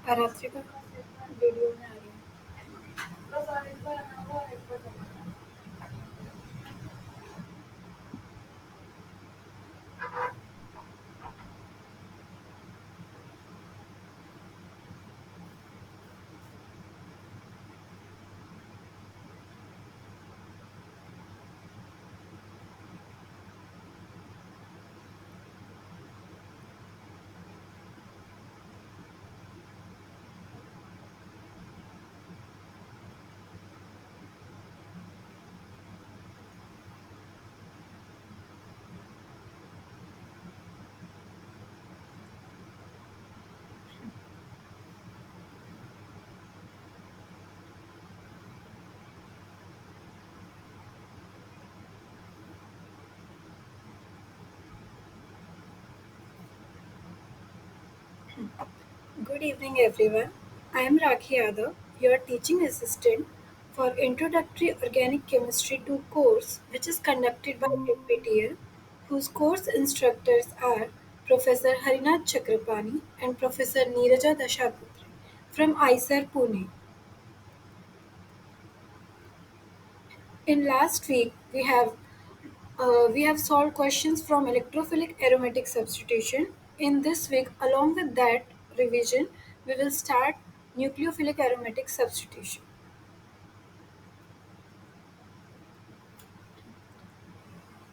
आरात्रि का वीडियो में आ रही है। Good evening, everyone. I am Rakhi Yadav, your teaching assistant for Introductory Organic Chemistry 2 course, which is conducted by NPTEL, whose course instructors are Professor Harinath Chakrapani and Professor Neeraja Dashaputri from ISAR Pune. In last week, we have solved questions from electrophilic aromatic substitution. In this week, along with that revision, we will start nucleophilic aromatic substitution.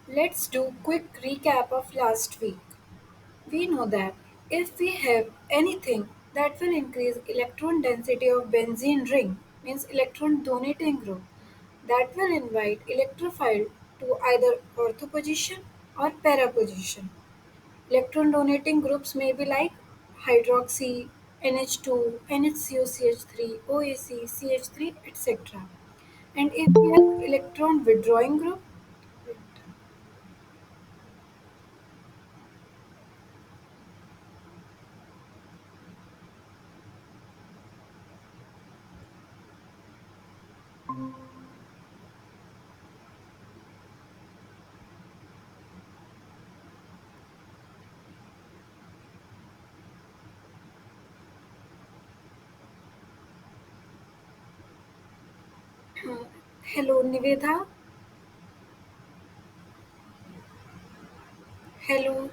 Let's do quick recap of last week. We know that if we have anything that will increase electron density of benzene ring, means electron donating group, that will invite electrophile to either ortho position or para position. Electron donating groups may be like hydroxy, NH2, NHCOCH3, OAC, CH3, etc. And if we have electron withdrawing group, uh, hello Niveda, hello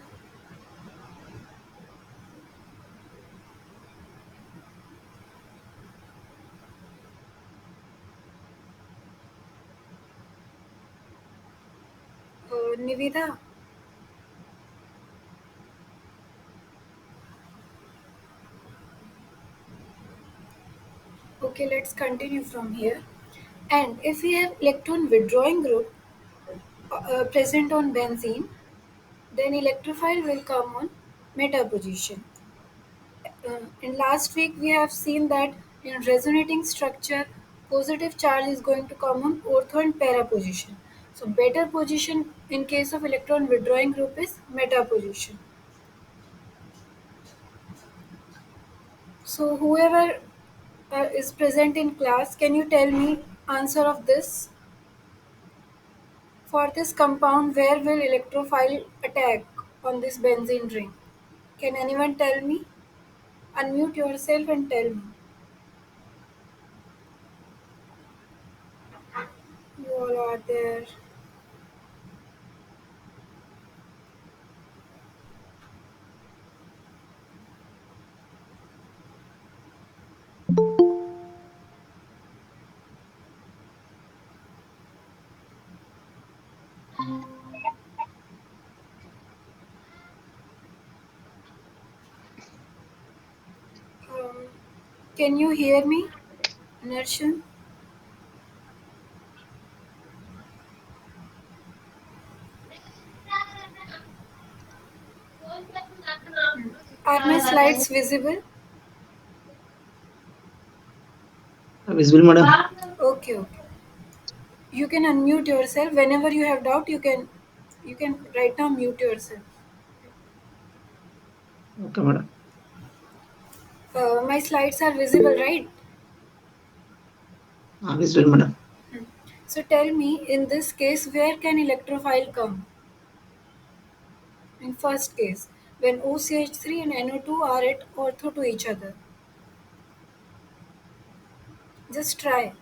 Niveda. Okay, let's continue from here. And if we have electron withdrawing group present on benzene, then electrophile will come on meta position. In last week, we have seen that in resonating structure, positive charge is going to come on ortho and para position. So, better position in case of electron withdrawing group is meta position. So, whoever is present in class, can you tell me answer of this? For this compound, where will electrophile attack on this benzene ring? Can anyone tell me? Unmute yourself and tell me. You all are there. Um, can you hear me, Narshan? Are my slides visible? Visible, madam. Okay, okay. You can unmute yourself whenever you have doubt. You can right now mute yourself. Okay, madam. My slides are visible, right? Visible, madam. So tell me, in this case, where can electrophile come? In first case, when OCH3 and NO2 are at ortho to each other. Just try.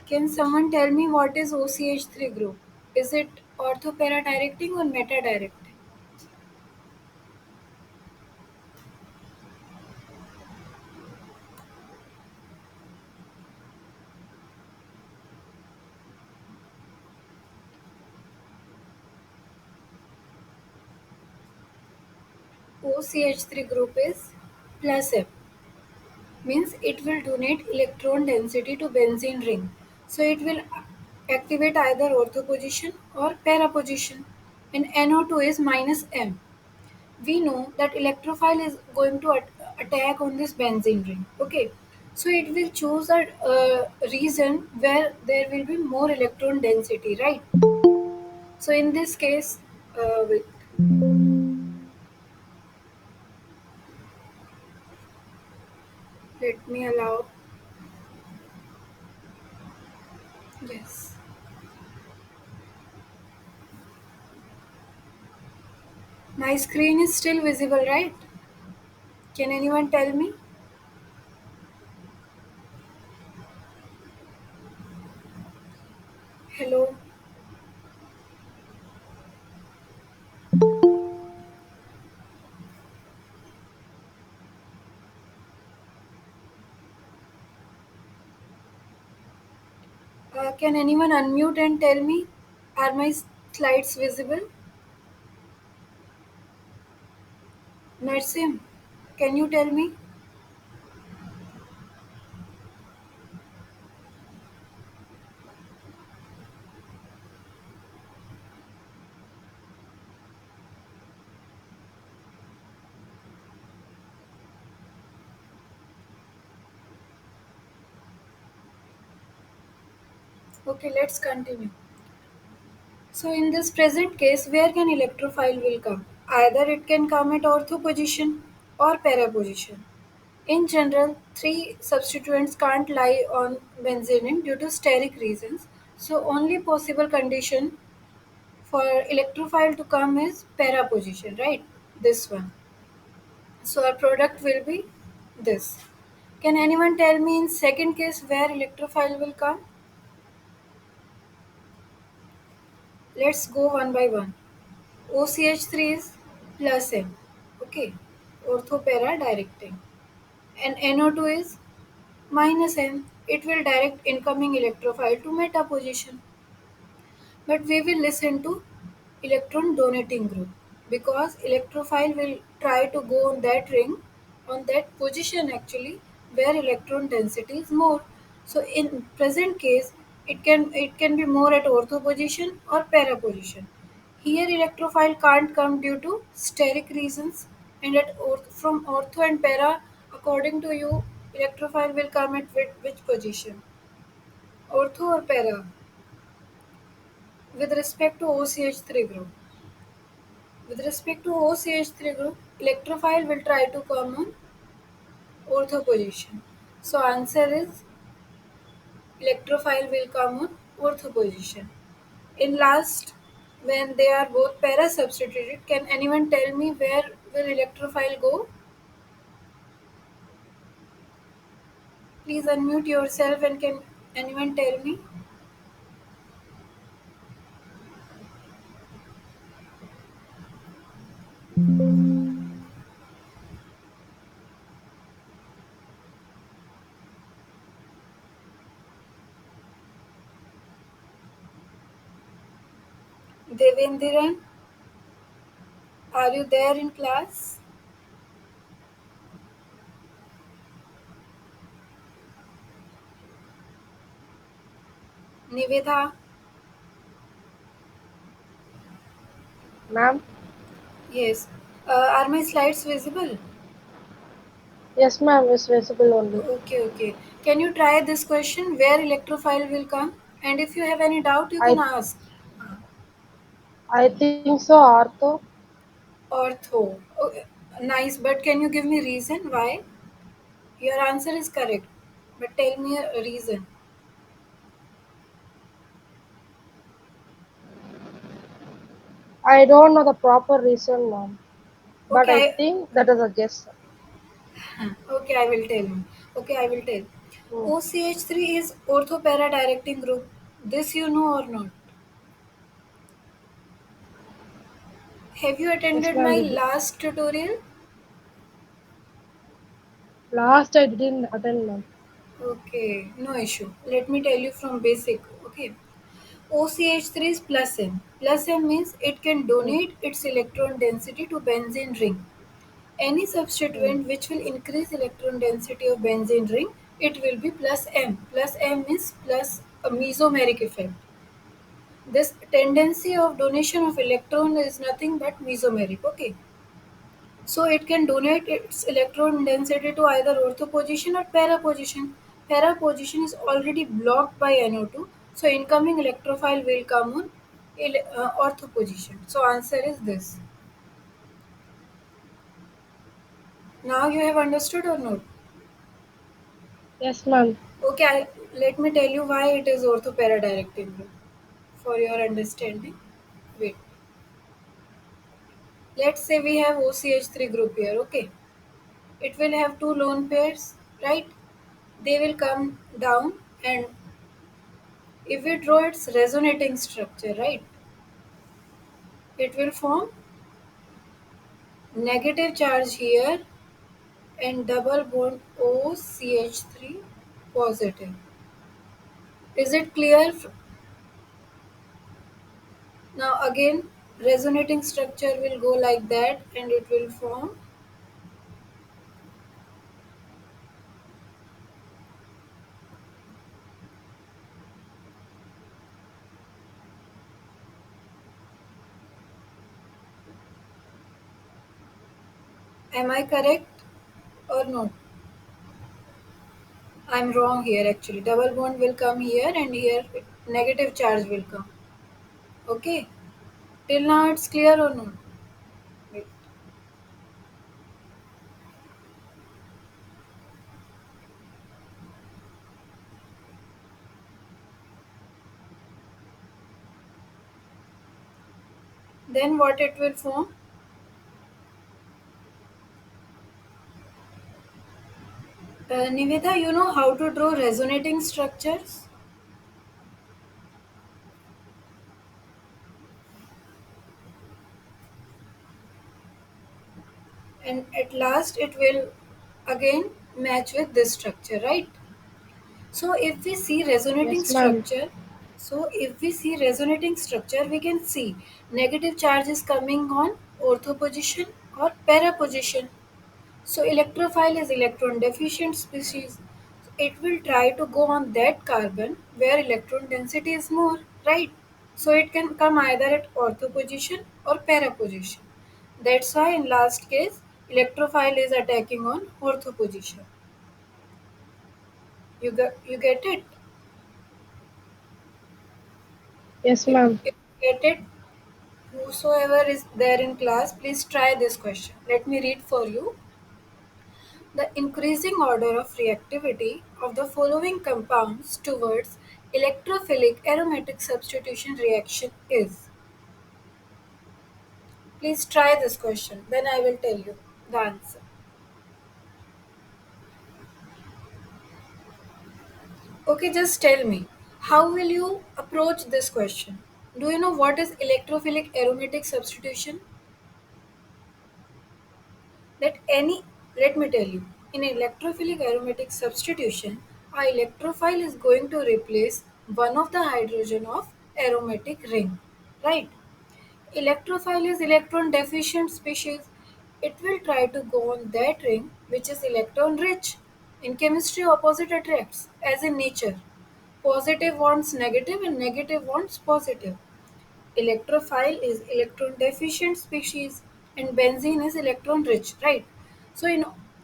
Can someone tell me what is OCH3 group? Is it orthopara directing or meta directing? OCH3 group is plus M, means it will donate electron density to benzene ring. So it will activate either ortho position or para position. And NO2 is minus M. We know that electrophile is going to attack on this benzene ring. Okay, so it will choose a region where there will be more electron density, right? So in this case, wait, let me allow. Yes, my screen is still visible, right? Can anyone tell me? Hello. Can anyone unmute and tell me? Are my slides visible? Narsim, can you tell me? Okay, let's continue. So in this present case, where can electrophile will come? Either it can come at ortho position or para position. In general, three substituents can't lie on benzene due to steric reasons. So only possible condition for electrophile to come is para position, right? This one. So our product will be this. Can anyone tell me in second case where electrophile will come? Let's go one by one. OCH3 is plus M. Okay. Orthopara directing. And NO2 is minus M. It will direct incoming electrophile to meta position. But we will listen to electron donating group because electrophile will try to go on that ring, on that position actually, where electron density is more. So in present case, it can be more at ortho position or para position. Here electrophile can't come due to steric reasons, and from ortho and para, according to you, electrophile will come at which position? Ortho or para? With respect to OCH3 group. With respect to OCH3 group, electrophile will try to come on ortho position. So answer is electrophile will come on ortho position. In last, when they are both para substituted, can anyone tell me where will electrophile go? Please unmute yourself and can anyone tell me? Devendiran, are you there in class? Nivedha, Ma'am? yes. Are my slides visible? Yes, ma'am, it's visible only. Okay, okay. Can you try this question where electrophile will come? And if you have any doubt, you can I ask. I think so, Artho. Ortho. Okay. Nice, but can you give me reason why? Your answer is correct, but tell me a reason. I don't know the proper reason, ma'am, but I Okay, think that is a guess. okay, I will tell you. Okay, I will tell. Hmm. OCH3 is orthopara directing group. This you know or not? Have you Yes, attended ma'am. my last tutorial? Last I didn't attend, ma'am. Okay, no issue. Let me tell you from basic. Okay. OCH3 is plus M. Plus M means it can Hmm. donate its electron density to benzene ring. Any Hmm. substituent which will increase electron density of benzene ring, it will be plus M. Plus M is plus a mesomeric effect. This tendency of donation of electron is nothing but mesomeric. Okay. So it can donate its electron density to either ortho position or para position. Para position is already blocked by NO2, so incoming electrophile will come on ortho position. So answer is this. Now you have understood or not? Yes, ma'am. Okay, let me tell you why it is ortho para directing group for your understanding. Wait, let's say we have OCH3 group here. Okay, it will have two lone pairs, right? They will come down, and if we draw its resonating structure, right, it will form negative charge here and double bond OCH3 positive. Is it clear? Now again, resonating structure will go like that and it will form. Am I correct or not? I'm wrong here actually. Double bond will come here and here negative charge will come. Okay. Till now it's clear or not? Wait. Then what it will form? Niveda, you know how to draw resonating structures? And at last it will again match with this structure, right? So if we see resonating Yes, ma'am. structure, we can see negative charge is coming on ortho position or para position. So electrophile is electron deficient species. It will try to go on that carbon where electron density is more, right? So it can come either at ortho position or para position. That's why in last case electrophile is attacking on ortho position. You get it? Yes, If, ma'am. if you get it, whosoever is there in class, please try this question. Let me read for you. The increasing order of reactivity of the following compounds towards electrophilic aromatic substitution reaction is. Please try this question, then I will tell you the answer. Okay, just tell me, how will you approach this question? Do you know what is electrophilic aromatic substitution? That any Let me tell you, in electrophilic aromatic substitution, a electrophile is going to replace one of the hydrogen of aromatic ring, right? Electrophile is electron deficient species. It will try to go on that ring which is electron rich. In chemistry, opposite attracts, as in nature. Positive wants negative and negative wants positive. Electrophile is electron deficient species and benzene is electron rich, right? So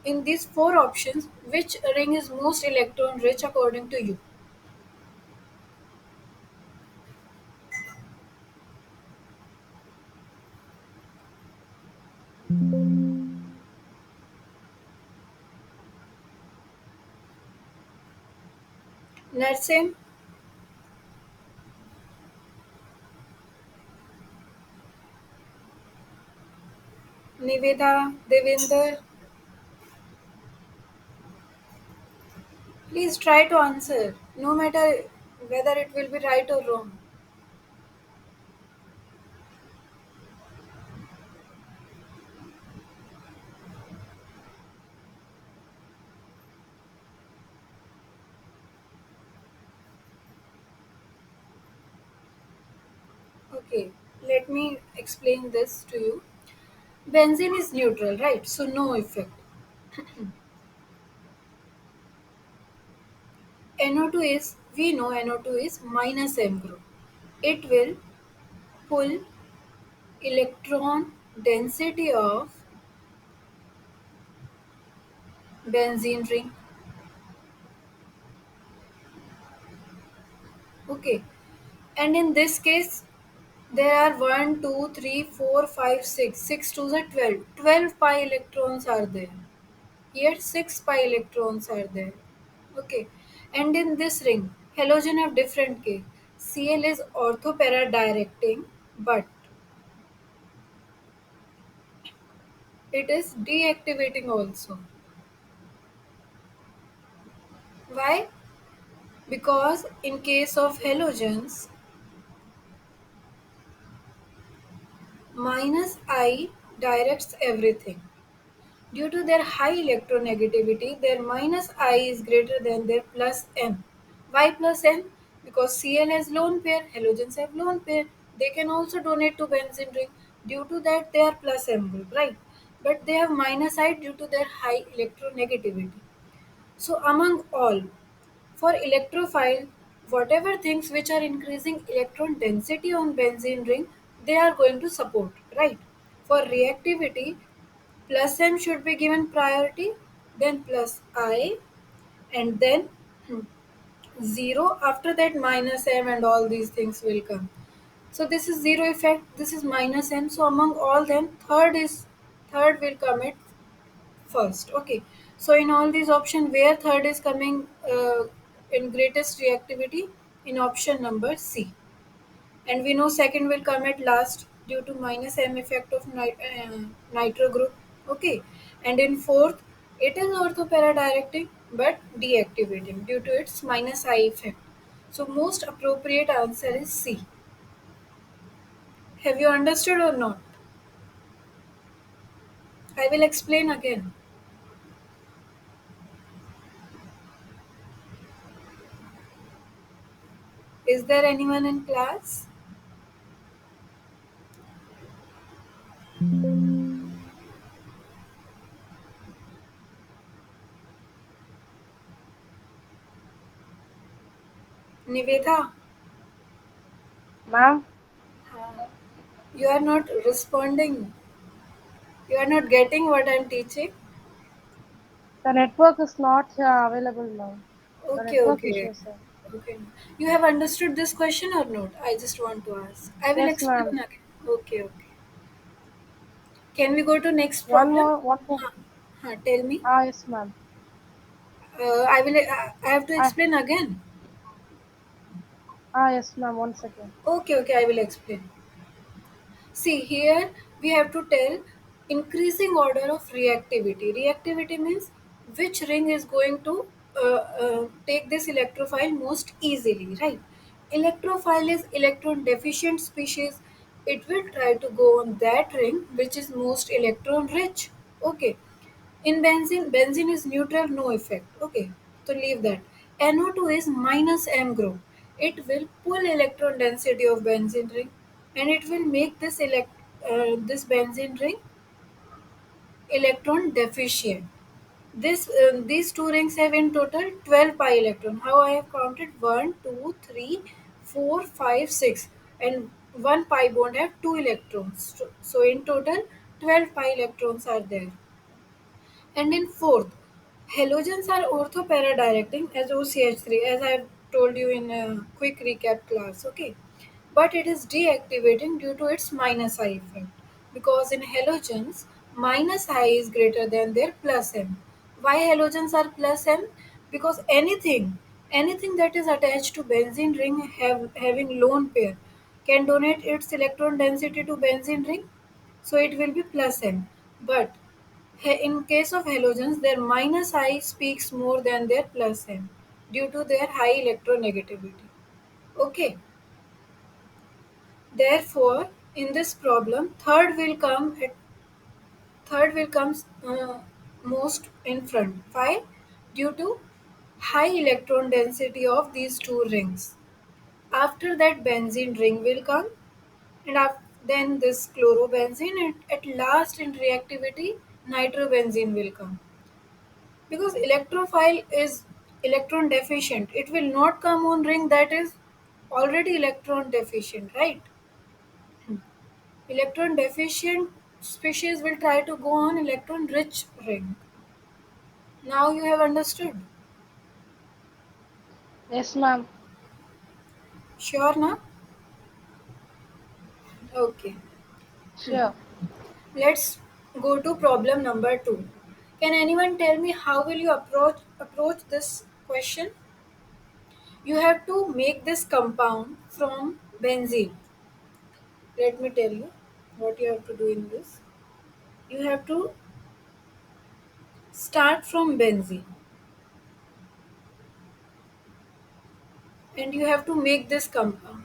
in these four options, which ring is most electron rich according to you? Narsim? Niveda, Devinder, please try to answer, no matter whether it will be right or wrong. Okay, let me explain this to you. Benzene is neutral, right? So no effect. NO2 is, we know NO2 is minus M group. It will pull electron density of benzene ring. Okay, and in this case, there are 1, 2, 3, 4, 5, 6. 6 to the 12. 12 pi electrons are there. Here 6 pi electrons are there. Okay. And in this ring, halogen have different case. Cl is orthopara directing, but it is deactivating also. Why? Because in case of halogens, minus I directs everything. Due to their high electronegativity, their minus I is greater than their plus M. Why plus M? Because Cl has lone pair, halogens have lone pair. They can also donate to benzene ring. Due to that, they are plus M group, right? But they have minus I due to their high electronegativity. So among all, for electrophile, whatever things which are increasing electron density on benzene ring, they are going to support, right? For reactivity, plus M should be given priority, then plus I, and then 0. After that, minus M and all these things will come. So this is zero effect. This is minus M. So among all them, third will come at first. Okay. So in all these option, where third is coming in greatest reactivity, in option number C. And we know second will come at last due to minus M effect of nitro group. Okay. And in fourth, it is orthopara directing but deactivating due to its minus I effect. So most appropriate answer is C. Have you understood or not? I will explain again. Is there anyone in class? Niveda, Ma'am, you are not responding. You are not getting what I am teaching. the network is not available now. The Okay, network okay. issue, sir. Okay. You have understood this question or not? I just want to ask. I will Yes, explain ma'am. again. Okay, okay. Can we go to next One problem? more, one more. Huh, tell me. Yes, ma'am. I will. I have to Ah, explain again. yes, ma'am. One second. Okay, okay. I will explain. See here we have to tell increasing order of reactivity. Reactivity means which ring is going to take this electrophile most easily, right? Electrophile is electron deficient species. It will try to go on that ring which is most electron rich. Okay. In benzene, benzene is neutral, no effect. Okay, so leave that. NO2 is minus M group. It will pull electron density of benzene ring, and it will make this benzene ring electron deficient. These two rings have in total 12 pi electron. How I have counted 1, 2, 3, 4, 5, 6, and one pi bond have 2 electrons. So in total 12 pi electrons are there. And in fourth, halogens are orthopara-directing as OCH3, as I have told you in a quick recap class, okay? But it is deactivating due to its minus I effect. Because in halogens, minus I is greater than their plus M. Why halogens are plus M? Because anything that is attached to benzene ring having lone pair can donate its electron density to benzene ring, so it will be plus M. But in case of halogens, their minus I speaks more than their plus M due to their high electronegativity. Okay, therefore, in this problem, third will come most in front. Why? Due to high electron density of these two rings. After that, benzene ring will come, and then this chlorobenzene, and at last in reactivity, nitrobenzene will come. Because electrophile is electron deficient, it will not come on ring that is already electron deficient, right? Electron deficient species will try to go on electron rich ring. Now you have understood. Yes, ma'am. Sure na? Okay. Sure. Let's go to problem number 2. Can anyone tell me how will you approach this question? You have to make this compound from benzene. Let me tell you what you have to do in this. You have to start from benzene and you have to make this compound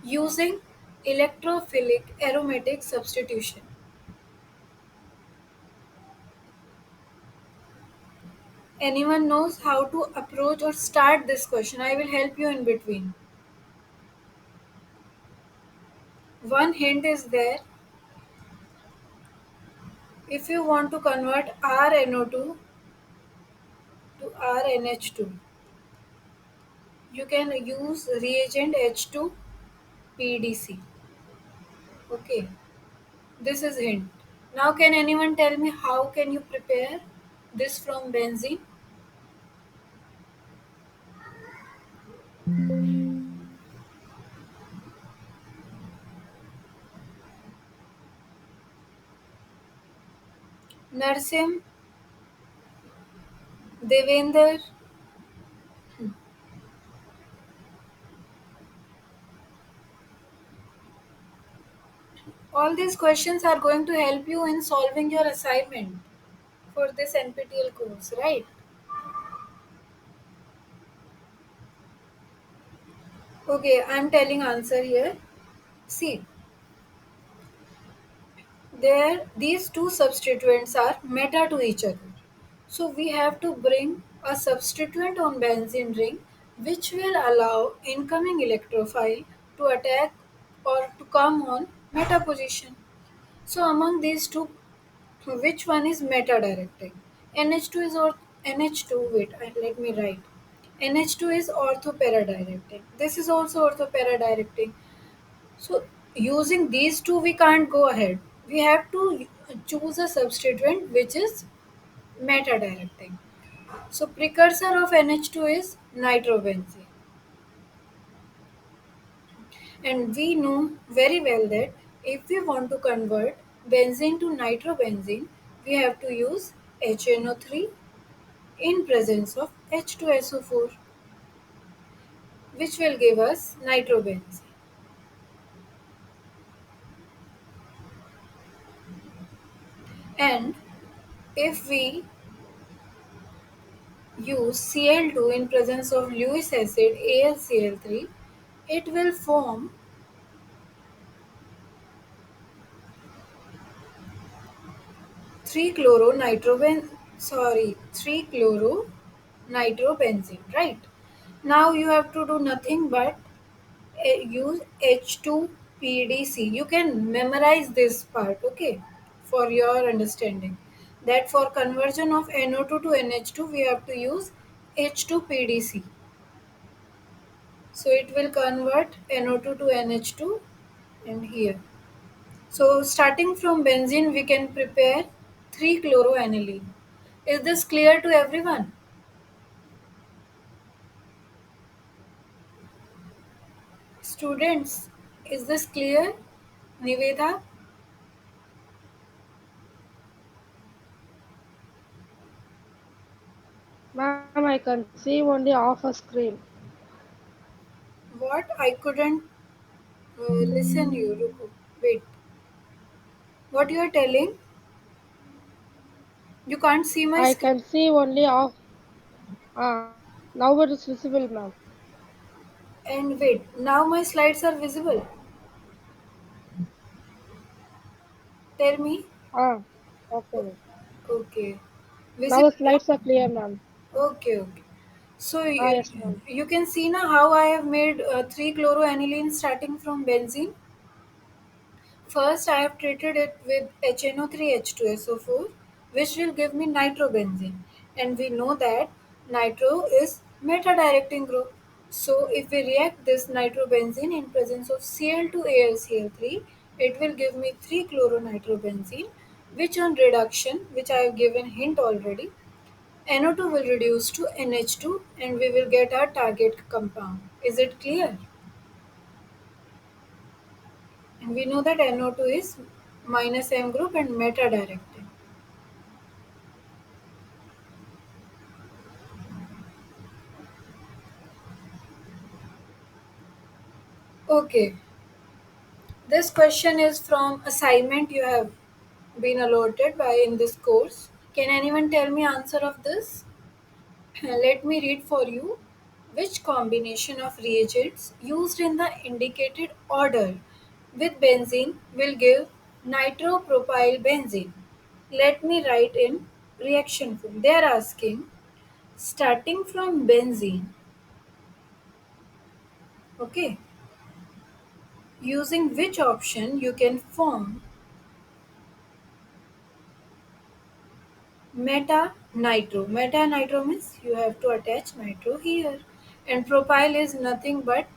using electrophilic aromatic substitution. Anyone knows how to approach or start this question? I will help you in between. One hint is there. If you want to convert RNO2 to RNH2, you can use reagent H2PDC. Okay, this is hint. Now can anyone tell me how can you prepare this from benzene? Narsim, Devender, all these questions are going to help you in solving your assignment for this NPTEL course, right? Okay, I'm telling answer here. See, there these two substituents are meta to each other. So we have to bring a substituent on benzene ring which will allow incoming electrophile to attack or to come on meta position. So among these two, which one is meta directing? NH2 is or NH2. Wait, let me write. NH2 is orthopara directing. This is also orthopara directing. So using these two, we can't go ahead. We have to choose a substituent which is meta directing. So precursor of NH2 is nitrobenzene. And we know very well that if we want to convert benzene to nitrobenzene, we have to use HNO3 in presence of H2SO4, which will give us nitrobenzene. And if we use Cl2 in presence of Lewis acid AlCl3, it will form 3 chloro nitrobenzene, right? Now you have to do nothing but use H2PDC. You can memorize this part, okay, for your understanding. That for conversion of NO2 to NH2, we have to use H2PDC. So it will convert NO2 to NH2 and here. So starting from benzene, we can prepare 3-chloroaniline. Is this clear to everyone? Students, is this clear? Niveda? Ma'am, I can see only half a screen. What? I couldn't listen you. Ruko. Wait. What you are telling? You can't see my I screen. can see only off. Now it is visible, ma'am. And wait, now my slides are visible. Tell me. Ah, okay. Okay. Now Visible, the right? slides are clear, ma'am. Okay, okay. So Yes, ma'am. you can see now how I have made 3 chloroaniline starting from benzene. First, I have treated it with HNO3H2SO4, which will give me nitrobenzene. And we know that nitro is meta-directing group. So, if we react this nitrobenzene in presence of Cl2AlCl3, it will give me 3-chloronitrobenzene, which on reduction, which I have given hint already, NO2 will reduce to NH2 and we will get our target compound. Is it clear? And we know that NO2 is minus M group and meta directing. Okay, this question is from assignment you have been allotted by in this course. Can anyone tell me answer of this? Let me read for you. Which combination of reagents used in the indicated order with benzene will give nitropropyl benzene? Let me write in reaction form. They are asking starting from benzene, okay, using which option you can form meta nitro. Meta nitro means you have to attach nitro here, and propyl is nothing but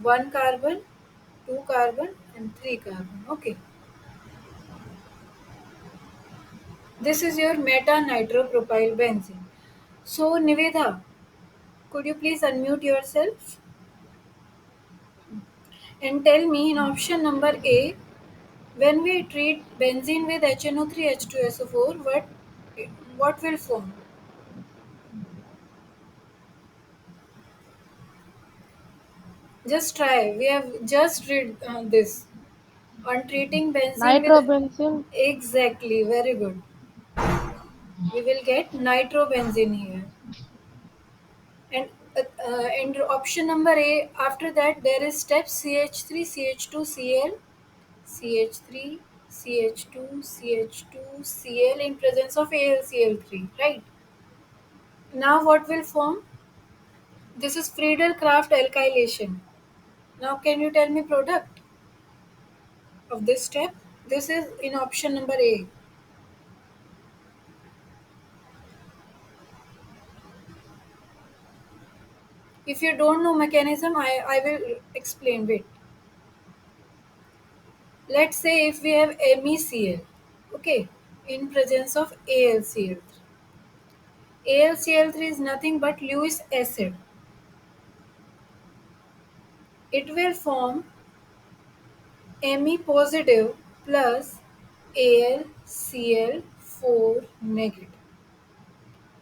one carbon, two carbon, and three carbon. Okay, this is your meta nitro propyl benzene. So, Nivedha, could you please unmute yourself and tell me in option number A, when we treat benzene with HNO3 H2SO4, what will form? Just try. We have just read this on treating benzene with Nitrobenzene. exactly. Very good. We will get nitrobenzene here, and option number A. After that, there is step CH3 CH2 Cl CH3 CH2 CH2 Cl in presence of AlCl3. Right. Now, what will form? This is Friedel-Crafts alkylation. Now, can you tell me product of this step? This is in option number A. If you don't know mechanism, I will explain. Wait. Let's say if we have MECl, okay, in presence of AlCl3. AlCl3 is nothing but Lewis acid. It will form Me positive plus AlCl4 negative.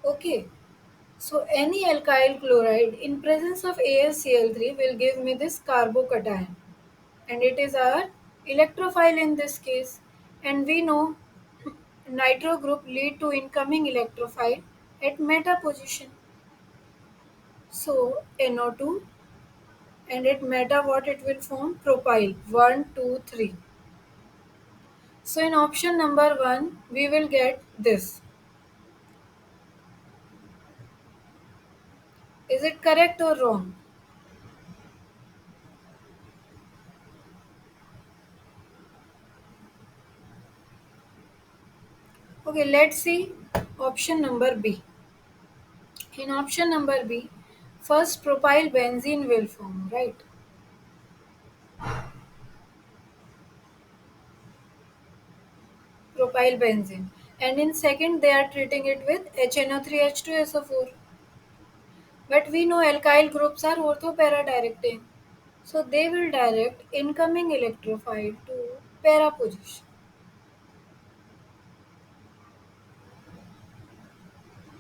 Okay. So any alkyl chloride in presence of AlCl3 will give me this carbocation, and it is our electrophile in this case, and we know nitro group lead to incoming electrophile at meta position. So NO2, and at meta what it will form? Propyl 1, 2, 3. So in option number 1 we will get this. Is it correct or wrong? Okay, let's see option number B. In option number B, first propyl benzene will form, right? Propyl benzene. And in second, they are treating it with HNO3H2SO4. But we know alkyl groups are orthopara directing. So they will direct incoming electrophile to para position.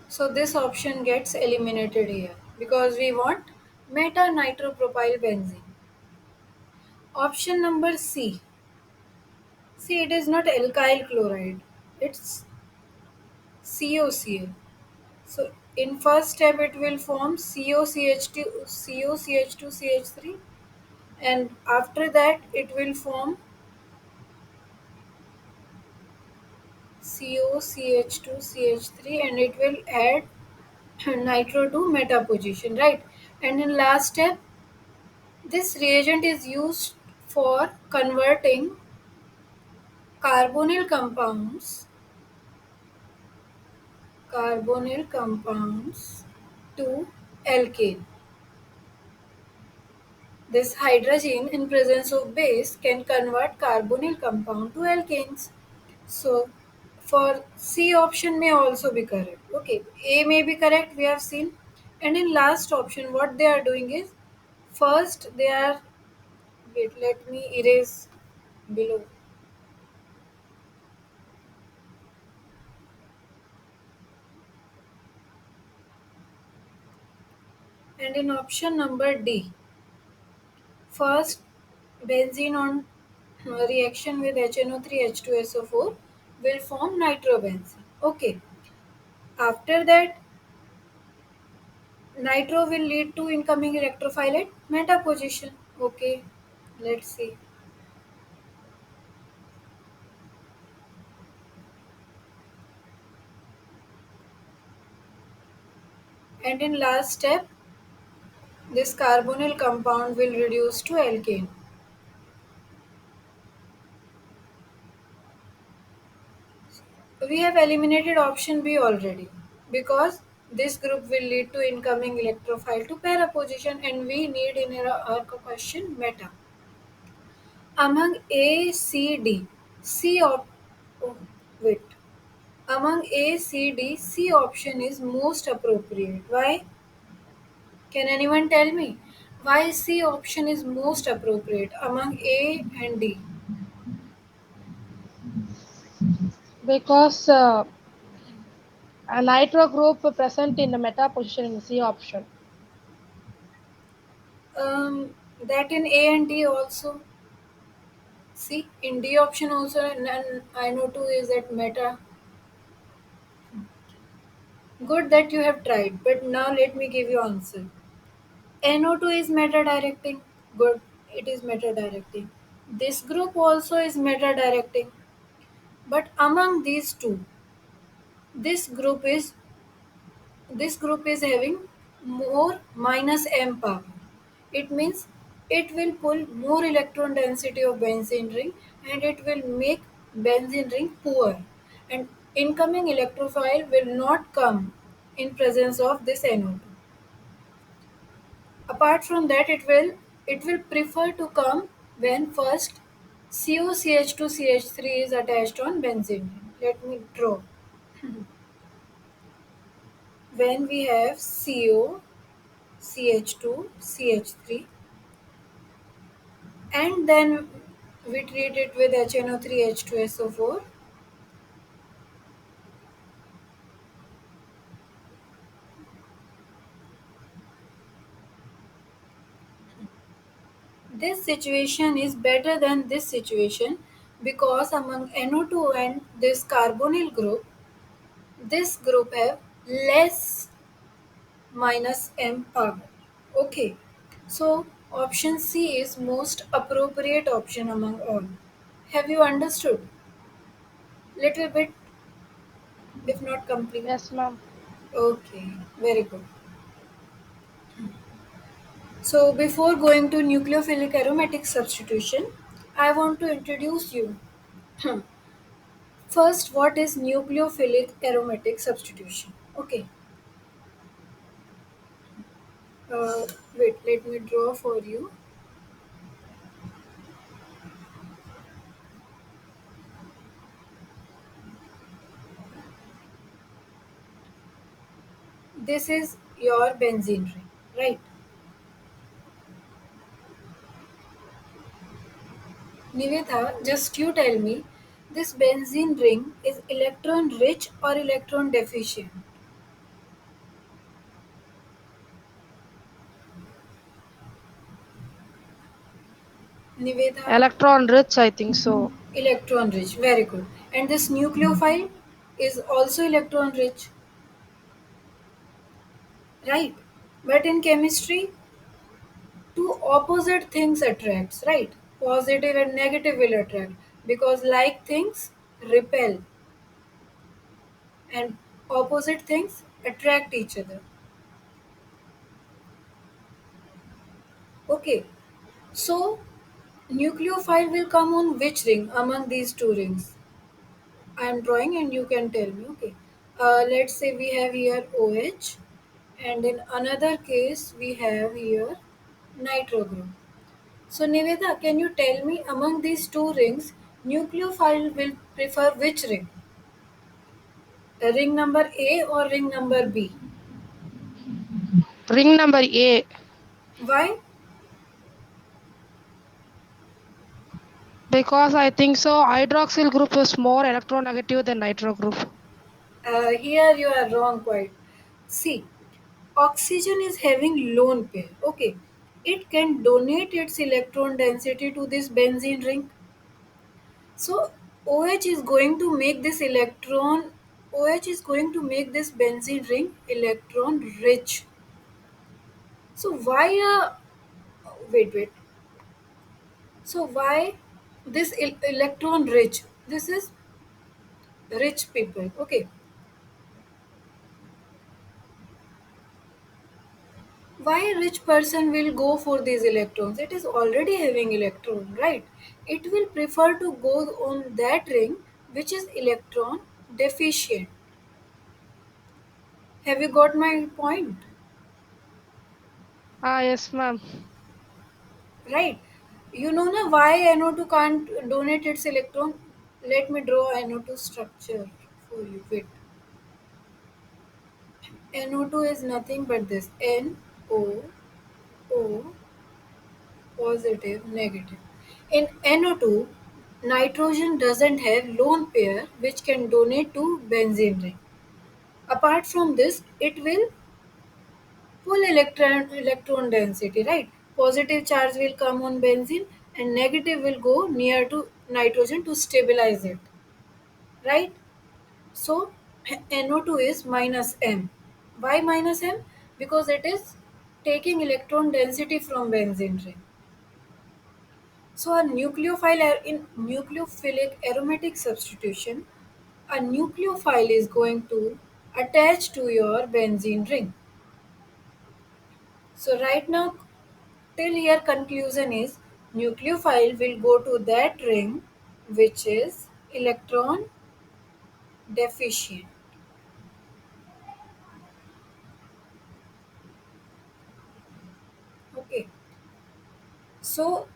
So this option gets eliminated here because we want meta nitropropyl benzene. Option number C. See, it is not alkyl chloride. It's COCl. So in first step it will form COCH2 COCH2CH3, and after that it will form COCH2CH3, and it will add nitro to meta position, right? And in last step, this reagent is used for converting carbonyl compounds carbonyl compounds to alkane. This hydrogen in presence of base can convert carbonyl compound to alkanes. So for C option may also be correct. Okay, A may be correct, we have seen. And in last option, what they are doing is, first they are, wait, let me erase below. And in option number D, first benzene on reaction with HNO3 H2SO4 will form nitrobenzene. Okay. After that, nitro will lead to incoming electrophile at meta position. Okay. Let's see. And in last step, this carbonyl compound will reduce to alkane. We have eliminated option B already because this group will lead to incoming electrophile to para position, and we need in our question meta. Among A, C, D, oh, wait. Among A, C, D, C option is most appropriate. Why? Can anyone tell me? Why C option is most appropriate among A and D? Because a nitro group present in the meta position in the C option. That in A and D also. See, in D option also, and I know too is that meta. Good that you have tried, but now let me give you answer. NO2 is meta directing. Good, it is meta directing. This group also is meta directing. But among these two, this group is this group is having more minus m power. It means it will pull more electron density of benzene ring, and it will make benzene ring poor, and incoming electrophile will not come in presence of this NO2. Apart from that, it will prefer to come when first COCH2CH3 is attached on benzene ring. Let me draw. When we have CO CH2 CH3, and then we treat it with HNO3 H2SO4, this situation is better than this situation because among NO2 and this carbonyl group, this group have less minus m power. Okay, so option C is most appropriate option among all. Have you understood? Little bit, if not complete. Yes, ma'am. Okay, very good. So before going to nucleophilic aromatic substitution, I want to introduce you. First, what is nucleophilic aromatic substitution? Okay. Uh, Wait, let me draw for you. This is your benzene ring, right? Nivetha, just you tell me, this benzene ring is electron rich or electron deficient? Nivetha, Electron rich, I think so. electron rich, very good. And this nucleophile is also electron rich, right? But in chemistry, two opposite things attracts, right? Positive and negative will attract because like things repel and opposite things attract each other. Okay, so nucleophile will come on which ring among these two rings? I am drawing and you can tell me. Okay, let's say we have here OH, and in another case we have here nitro group. So Niveda, can you tell me among these two rings, nucleophile will prefer which ring? Ring number A or ring number B? Ring number A, Why? because I think so hydroxyl group is more electronegative than nitro group. Here you are wrong quite. See, oxygen is having lone pair. Okay, it can donate its electron density to this benzene ring. So OH is going to make this electron. OH is going to make this benzene ring electron rich. So why wait. So why this electron rich? This is rich people. Okay. Why a rich person will go for these electrons? It is already having electron, right? It will prefer to go on that ring which is electron deficient. Have you got my point? Ah, yes, ma'am. Right? You know na why NO2 can't donate its electron? Let me draw NO2 structure for you. Wait. NO2 is nothing but this NO positive, negative. In NO2, nitrogen doesn't have lone pair which can donate to benzene ring. Apart from this, it will pull electron density, right? Positive charge will come on benzene and negative will go near to nitrogen to stabilize it, right? So NO2 is minus M. Why minus M? Because it is taking electron density from benzene ring. So a nucleophile in nucleophilic aromatic substitution, a nucleophile is going to attach to your benzene ring. So right now till here conclusion is nucleophile will go to that ring which is electron deficient. Okay. So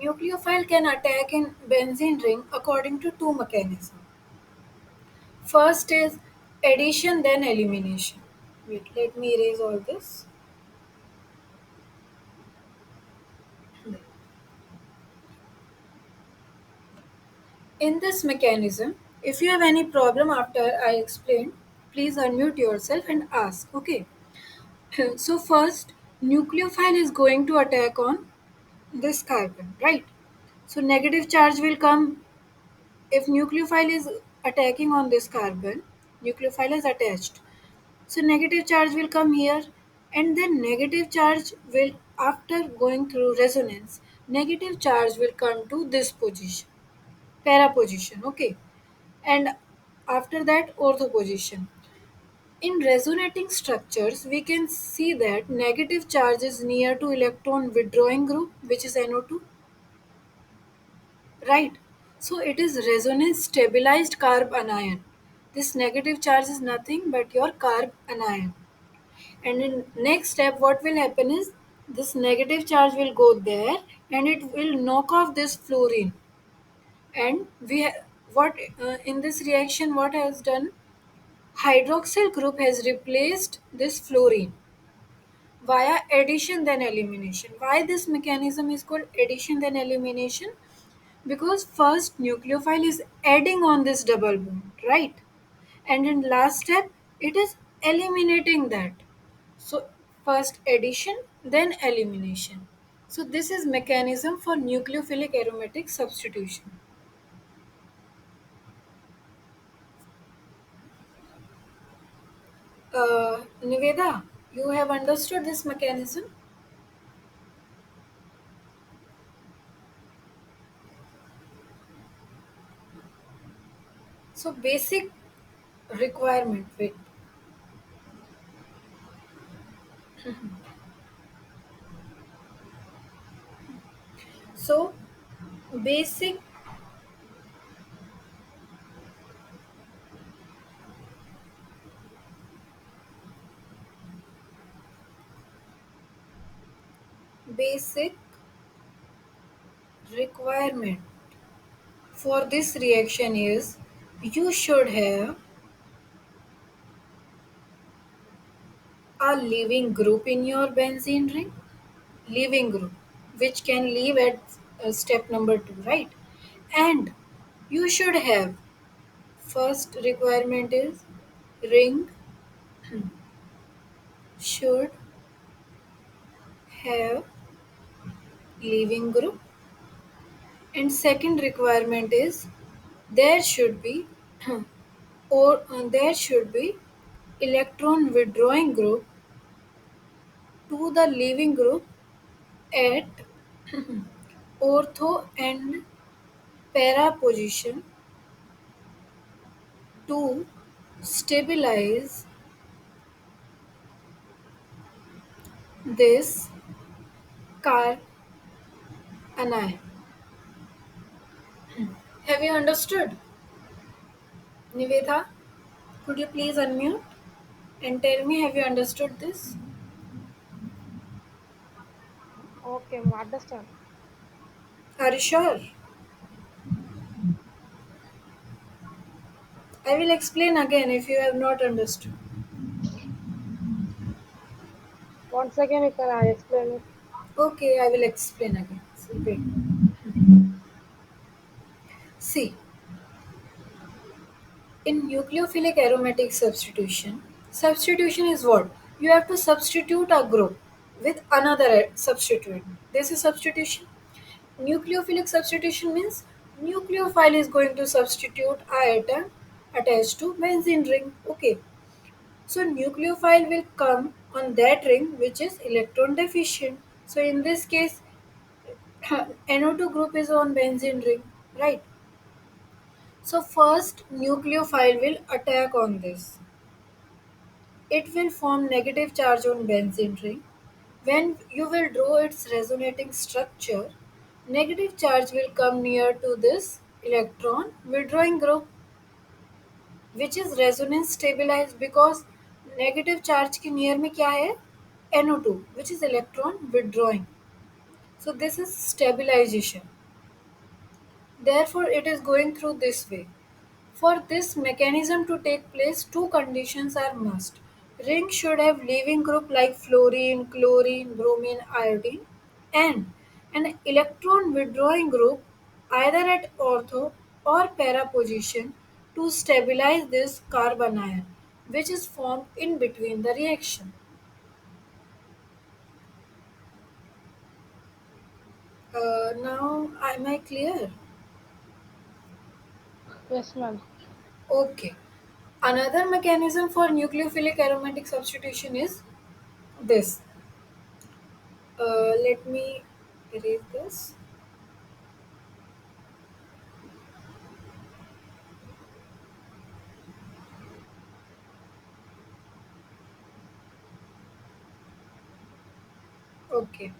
nucleophile can attack in benzene ring according to two mechanisms. First is addition then elimination. Wait, let me erase all this. In this mechanism, if you have any problem after I explain, please unmute yourself and ask. Okay. So first, nucleophile is going to attack on this carbon, right? So negative charge will come if nucleophile is attacking on this carbon. Nucleophile is attached. So negative charge will come here, and then negative charge will, after going through resonance, negative charge will come to this position, para position. Okay, and after that ortho position. In resonating structures, we can see that negative charge is near to electron withdrawing group, which is NO2, right? So it is resonance stabilized carb anion. This negative charge is nothing but your carb anion. And in next step, what will happen is this negative charge will go there and it will knock off this fluorine. And what in this reaction, what has done? Hydroxyl group has replaced this fluorine via addition then elimination. Why this mechanism is called addition then elimination? Because first nucleophile is adding on this double bond, right? And in last step, it is eliminating that. So first addition, then elimination. So this is mechanism for nucleophilic aromatic substitution. Niveda, you have understood this mechanism? So basic requirement. Wait. So basic basic requirement for this reaction is you should have a leaving group in your benzene ring. Leaving group, which can leave at step number 2, right? And you should have, first requirement is ring should have leaving group, and second requirement is there should be or there should be electron withdrawing group to the leaving group at ortho and para position to stabilize this car anion. Have you understood? Nivedha, could you please unmute and tell me, have you understood this? Okay, understand. Are you sure? I will explain again if you have not understood. Once again, you can explain it. Okay, I will explain again. So, wait. See, in nucleophilic aromatic substitution, substitution is what? You have to substitute a group with another substituent. This is substitution. Nucleophilic substitution means nucleophile is going to substitute a atom attached to benzene ring. Okay. So nucleophile will come on that ring which is electron deficient. So in this case, NO2 group is on benzene ring, right? So first nucleophile will attack on this. It will form negative charge on benzene ring. When you will draw its resonating structure, negative charge will come near to this electron withdrawing group, which is resonance stabilized because negative charge के near में क्या है? NO2, which is electron withdrawing. So this is stabilization. Therefore, it is going through this way. For this mechanism to take place, two conditions are must. Ring should have leaving group like fluorine, chlorine, bromine, iodine, and an electron withdrawing group either at ortho or para position to stabilize this carbon ion, which is formed in between the reaction. Now, am I clear? Yes, ma'am. Okay. Another mechanism for nucleophilic aromatic substitution is this. Let me erase this. Okay.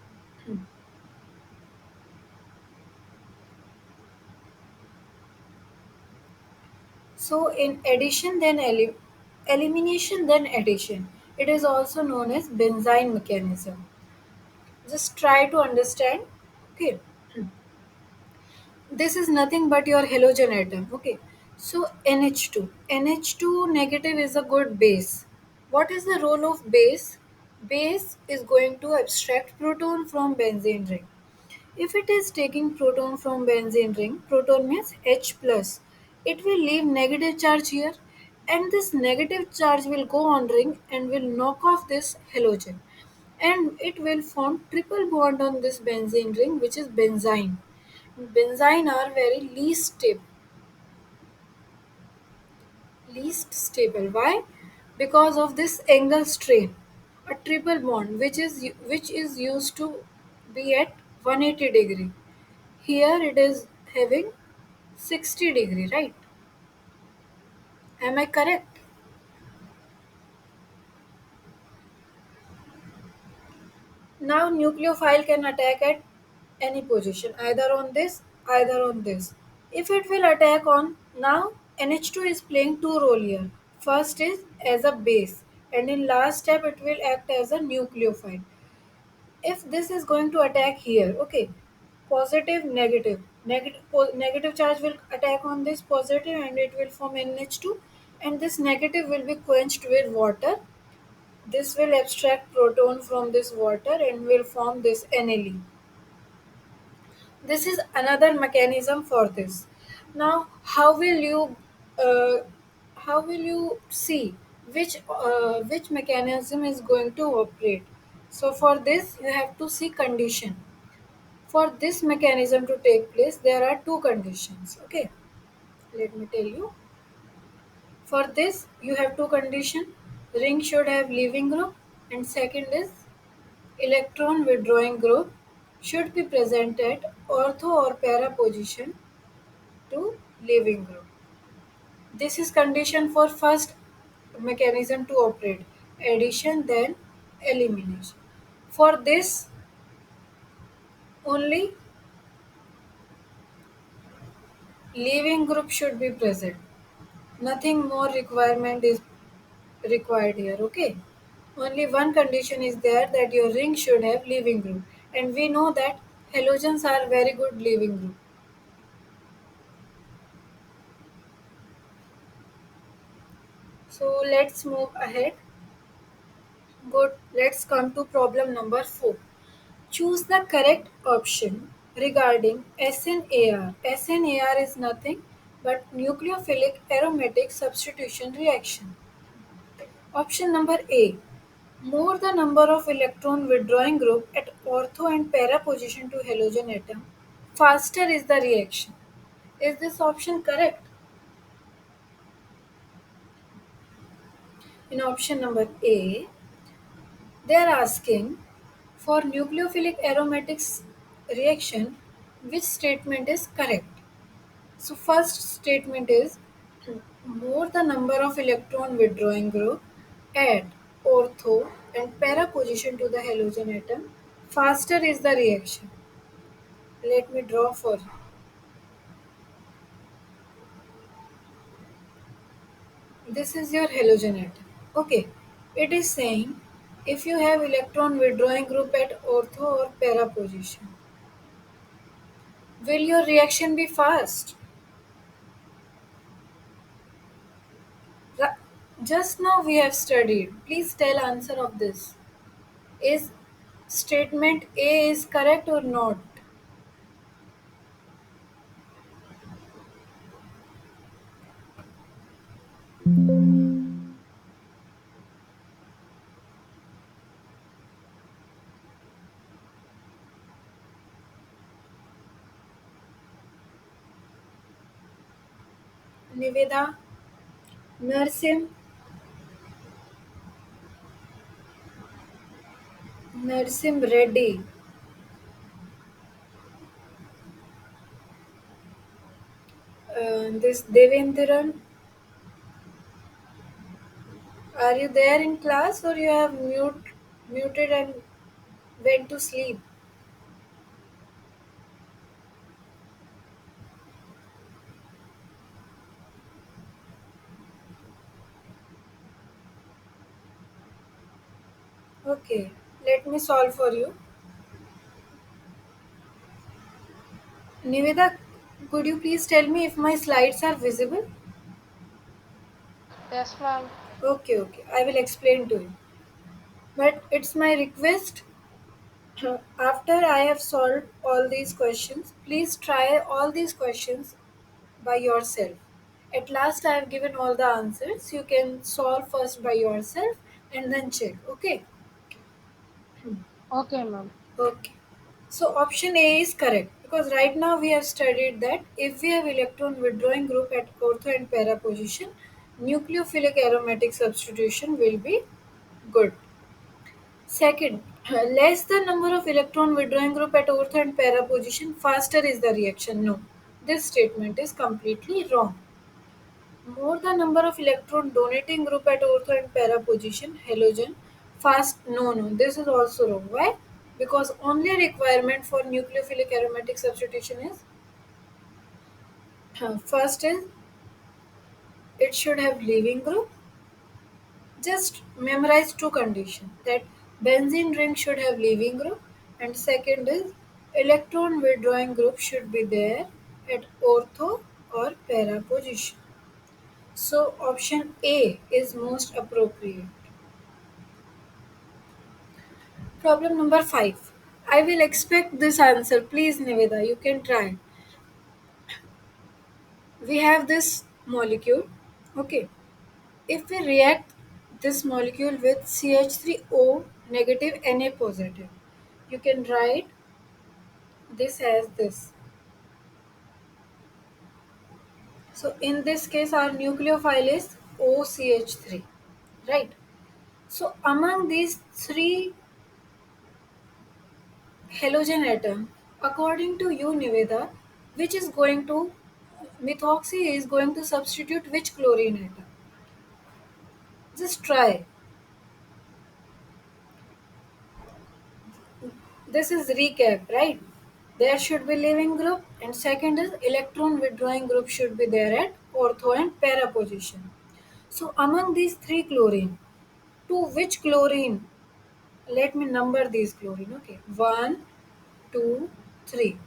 So, in addition, then elimination, then addition. It is also known as Benzyne mechanism. Just try to understand. Okay. This is nothing but your halogen atom. Okay. So, NH2. NH2 negative is a good base. What is the role of base? Base is going to abstract proton from benzene ring. If it is taking proton from benzene ring, proton means H plus. It will leave negative charge here, and this negative charge will go on ring and will knock off this halogen, and it will form triple bond on this benzene ring, which is benzyne. Benzyne are very least stable. Least stable. Why? because of this angle strain. A triple bond which is used to be at 180 degree. Here it is having 60 degree, right? Am I correct? Now nucleophile can attack at any position, either on this, either on this. If it will attack on, now NH2 is playing two role here. First is as a base, and in last step it will act as a nucleophile. If this is going to attack here, okay, positive, negative charge will attack on this positive and it will form NH2, and this negative will be quenched with water. This will abstract proton from this water and will form this NLE. This is another mechanism for this. Now, uh, how will you see which mechanism is going to operate? So for this, you have to see condition. For this mechanism to take place, there are two conditions. Okay, let me tell you. For this, you have two condition. Ring should have leaving group, and second is electron withdrawing group should be present at ortho or para position to leaving group. This is condition for first mechanism to operate. Addition, then elimination. For this, only leaving group should be present. Nothing more requirement is required here. Okay. Only one condition is there, that your ring should have leaving group. And we know that halogens are very good leaving group. So let's move ahead. Good. Let's come to problem number 4. Choose the correct option regarding SNAR. SNAR is nothing but nucleophilic aromatic substitution reaction. Option number A. More the number of electron withdrawing group at ortho and para position to halogen atom, faster is the reaction. Is this option correct? In option number A, they are asking for nucleophilic aromatics reaction, which statement is correct? So first statement is more the number of electron withdrawing group at ortho and para position to the halogen atom, faster is the reaction. Let me draw for you. This is your halogen atom. Okay. It is saying if you have electron withdrawing group at ortho or para position, will your reaction be fast? Ra- Just now we have studied. Please tell answer of this. Is statement A is correct or not? Niveda, Narsim, Narsim Reddy, this Devendran. Are you there in class or you have muted and went to sleep? Okay, let me solve for you. Niveda, could you please tell me if my slides are visible? Yes, ma'am. Okay, okay, I will explain to you. But it's my request, after I have solved all these questions, please try all these questions by yourself. At last, I have given all the answers. You can solve first by yourself and then check. Okay. Okay, ma'am. Okay. So option A is correct because right now we have studied that if we have electron withdrawing group at ortho and para position, nucleophilic aromatic substitution will be good. Second, less the number of electron withdrawing group at ortho and para position, faster is the reaction. No, this statement is completely wrong. More the number of electron donating group at ortho and para position, halogen, fast. No, no, this is also wrong. Why? Because only requirement for nucleophilic aromatic substitution is first is it should have leaving group. Just memorize two conditions that benzene ring should have leaving group and second is electron withdrawing group should be there at ortho or para position. So option A is most appropriate. Problem number 5. I will expect this answer. Please Niveda, you can try. We have this molecule. Okay. If we react this molecule with CH3O negative Na positive, you can write this as this. So in this case our nucleophile is OCH3, right? So among these three halogen atom, according to you Niveda, which is going to methoxy is going to substitute which chlorine atom? Just try. This is recap, right? There should be leaving group and second is electron withdrawing group should be there at ortho and para position. So among these three chlorine, to which chlorine? Let me number these chlorine. Okay, 1, 2, 3.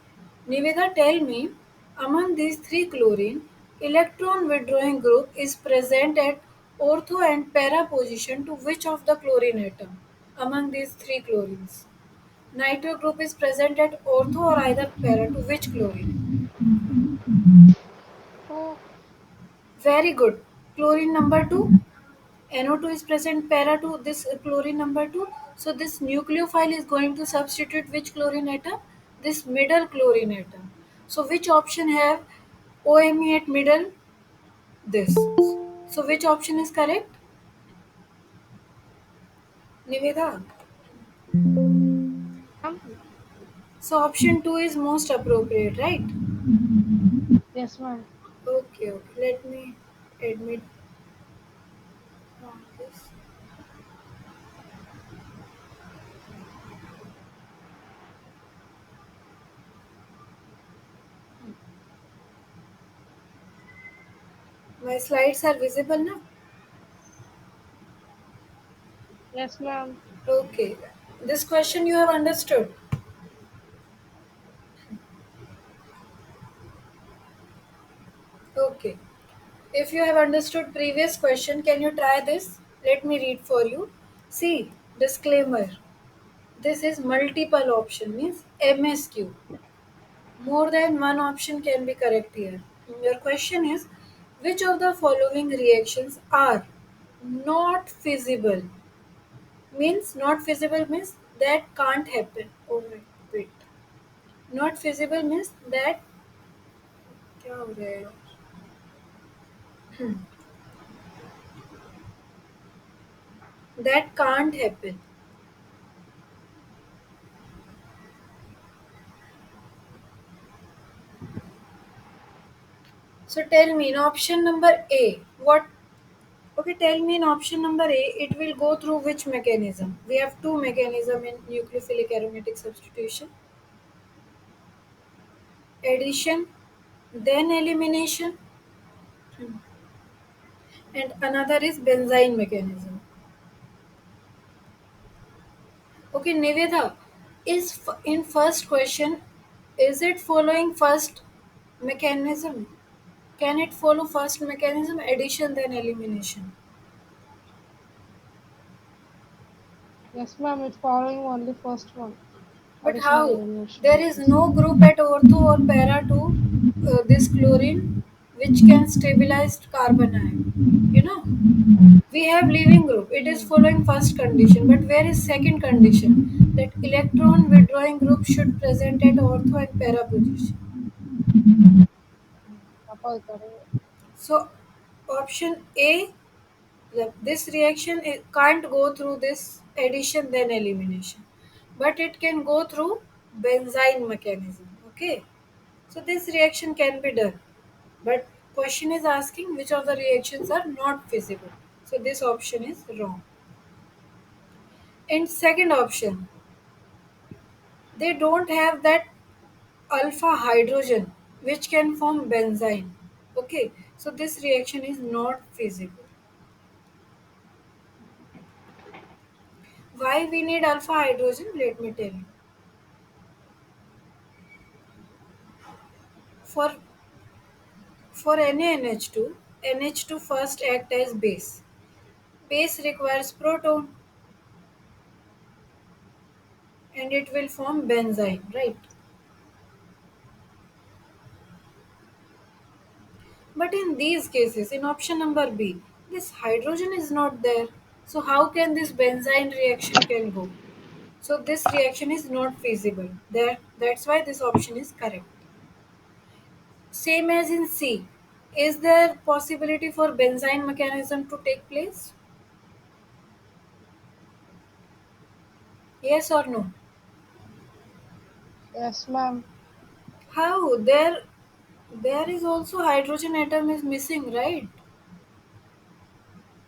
Niveda, tell me, among these three chlorine, electron withdrawing group is present at ortho and para position to which of the chlorine atom? Among these three chlorines. Nitro group is present at ortho or either para to which chlorine? Oh, Very good. Chlorine number 2. NO2 is present para to this chlorine number 2. So this nucleophile is going to substitute which chlorine atom? This middle chlorine atom. So which option have OMe at middle? This. So which option is correct? Niveda. ma'am. So option 2 is most appropriate, right? Yes, ma'am. Okay, okay. Let me admit this. My slides are visible now? Yes, ma'am. Okay. This question you have understood. Okay. If you have understood previous question, can you try this? Let me read for you. See, disclaimer. This is multiple option means MSQ. More than one option can be correct here. Your question is which of the following reactions are not feasible? Means not feasible means that can't happen. Oh wait, wait. Not feasible means that क्या हो रहा है? That can't happen. So tell me in option number A, what? Okay, tell me in option number A, it will go through which mechanism? We have two mechanism in nucleophilic aromatic substitution. Addition, then elimination, and another is benzyne mechanism. Okay, Nivedha, in first question, is it following first mechanism? Can it follow first mechanism, addition then elimination? Yes, ma'am. It's following only first one. But Addition and how? elimination. There is no group at ortho or para to this chlorine which can stabilize carbon ion. You know, we have leaving group. It is Hmm. following first condition. But where is second condition? That electron withdrawing group should present at ortho and para position. Apple curry. So Option A, this reaction can't go through this addition then elimination, but it can go through Benzyne mechanism. Okay, so this reaction can be done, but question is asking which of the reactions are not feasible. So this option is wrong. And second option, they don't have that alpha hydrogen which can form benzyne. Okay, so this reaction is not feasible. Why we need alpha hydrogen? Let me tell you. For for NaNH2, NH2 first act as base. Base requires proton and it will form benzyne, right? But in these cases, in option number B, this hydrogen is not there. So how can this benzyne reaction can go? So this reaction is not feasible. That's why this option is correct. Same as in C. Is there possibility for benzyne mechanism to take place? Yes or no? Yes, ma'am. How? There is also hydrogen atom is missing, right?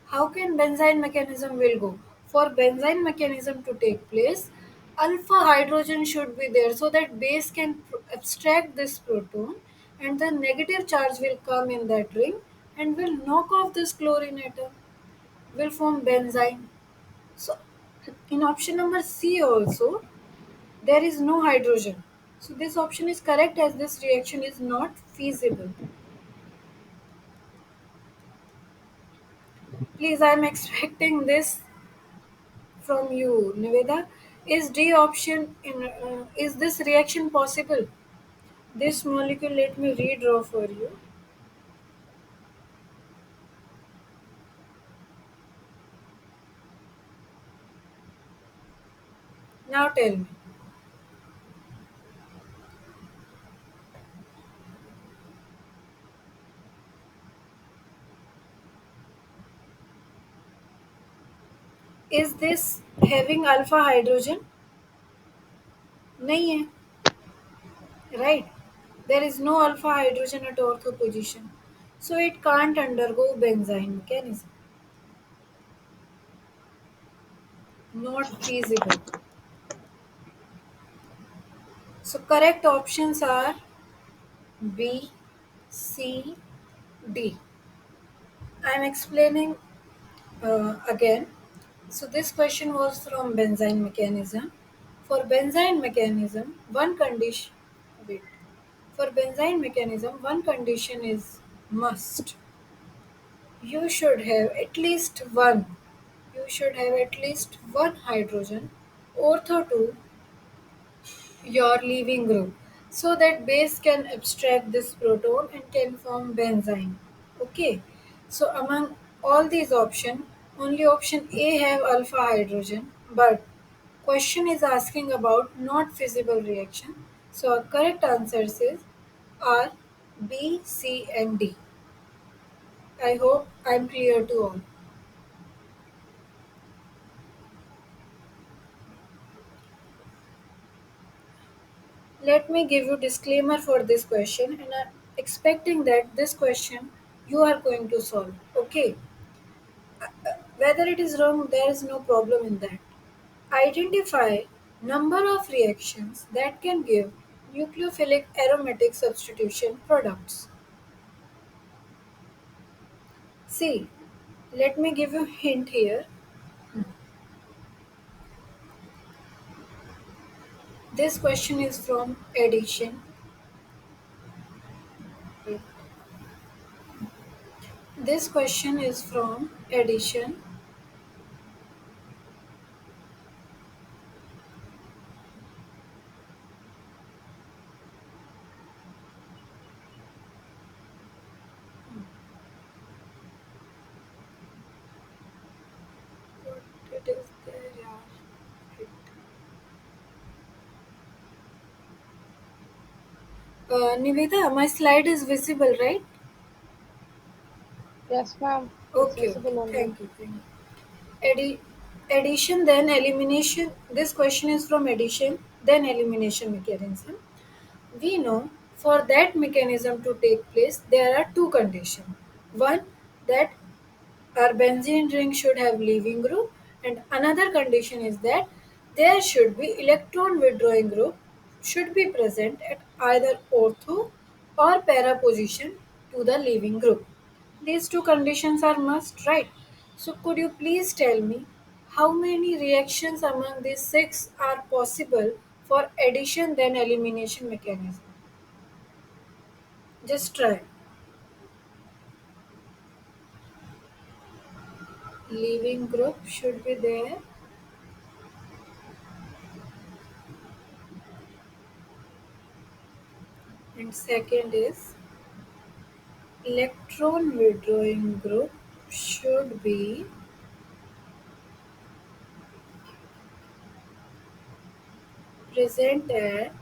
How can benzyne mechanism will go? For benzyne mechanism to take place, alpha hydrogen should be there so that base can abstract this proton and the negative charge will come in that ring and will knock off this chlorine atom, will form benzyne. So in option number C also, there is no hydrogen. So this option is correct as this reaction is not feasible. Please, I am expecting this from you, Niveda. Is D option in? Is this reaction possible? This molecule, let me redraw for you. Now tell me, is this having alpha hydrogen? नहीं है, right? There is no alpha hydrogen at ortho position, so it can't undergo benzyne mechanism. Not feasible. So correct options are B, C, D. I am explaining again. So this question was from benzyne mechanism. For benzyne mechanism, one condition wait. For benzyne mechanism, one condition is must. You should have at least one. You should have at least one hydrogen ortho to your leaving group so that base can abstract this proton and can form benzyne. Okay, so among all these options, only option A have alpha hydrogen, but question is asking about not feasible reaction. So our correct answers are B, C and D. I hope I'm clear to all. Let me give you disclaimer for this question and I'm expecting that this question you are going to solve. Okay, whether it is wrong, there is no problem in that. Identify number of reactions that can give nucleophilic aromatic substitution products. See, let me give you hint here. This question is from addition. This question is from addition. What it is there, yeah. Niveda, my slide is visible, right? Yes, ma'am. It's Okay, okay. visible only. Thank you. Thank you. Addi- Addition, then elimination. This question is from addition, then elimination mechanism. We know for that mechanism to take place, there are two conditions. One, that our benzene ring should have leaving group, and another condition is that there should be electron withdrawing group should be present at either ortho or para position to the leaving group. These two conditions are must, right? So could you please tell me how many reactions among these six are possible for addition then elimination mechanism? Just try. Leaving group should be there, and second is electron withdrawing group should be present at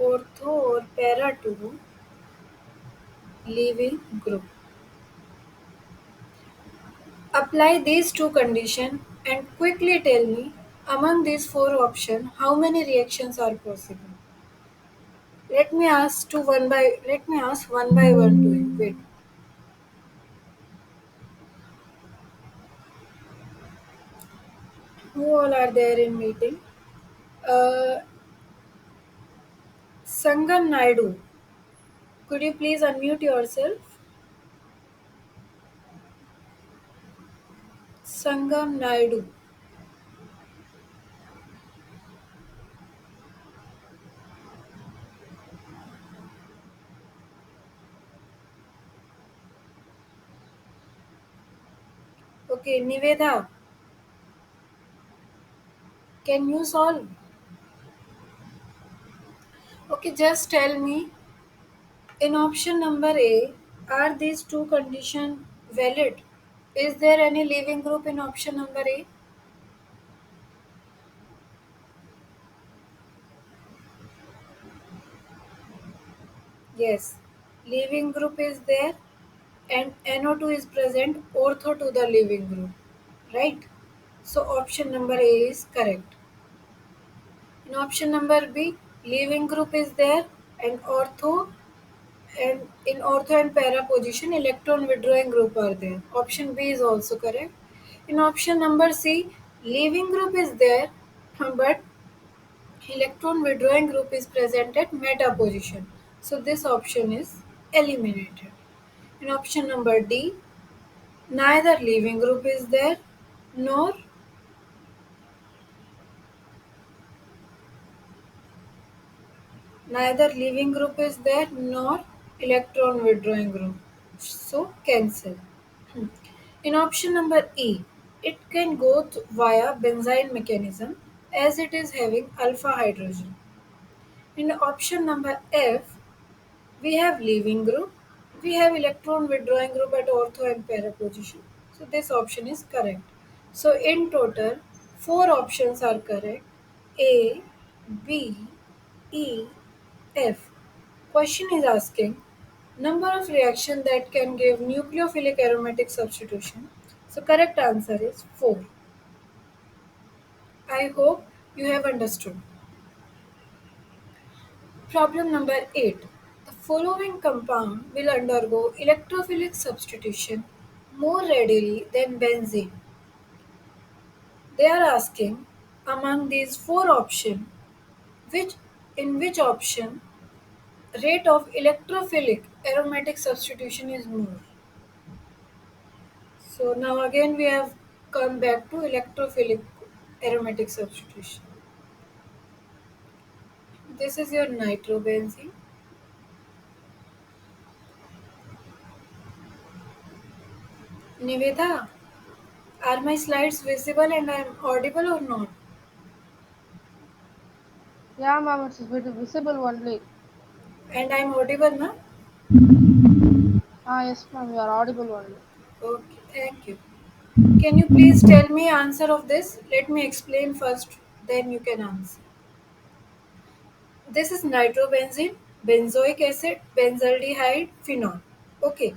ortho or para 2 leaving group. Apply these two conditions and quickly tell me among these four options how many reactions are possible. Let me ask one by one to you. Wait. Who all are there in meeting? Uh, Sangam Naidu, could you please unmute yourself? Sangam Naidu. Okay, Niveda, can you solve? Okay, just tell me in option number A, are these two conditions valid? Is there any leaving group in option number A? Yes, leaving group is there and NO2 is present ortho to the leaving group, right? So option number A is correct. In option number B, leaving group is there and in ortho and para position electron withdrawing group are there. Option B is also correct. In option number C, leaving group is there but electron withdrawing group is present at meta position. So this option is eliminated. In option number D, neither leaving group is there nor neither leaving group is there nor electron withdrawing group. So cancel. Hmm. In option number E, it can go via benzene mechanism as it is having alpha hydrogen. In option number F, we have leaving group, we have electron withdrawing group at ortho and para position. So this option is correct. So in total, four options are correct: A, B, E, F. Question is asking number of reaction that can give nucleophilic aromatic substitution. So correct answer is 4. I hope you have understood. Problem number 8. The following compound will undergo electrophilic substitution more readily than benzene. They are asking among these four options which in which option rate of electrophilic aromatic substitution is more. So now again we have come back to electrophilic aromatic substitution. This is your nitrobenzene. Niveda, are my slides visible and I am audible or not? Yeah, ma'am, it's visible only. And I am audible now? Ah, yes, ma'am, you are audible only. Okay, thank you. Can you please tell me answer of this? Let me explain first, then you can answer. This is nitrobenzene, benzoic acid, benzaldehyde, phenol. Okay,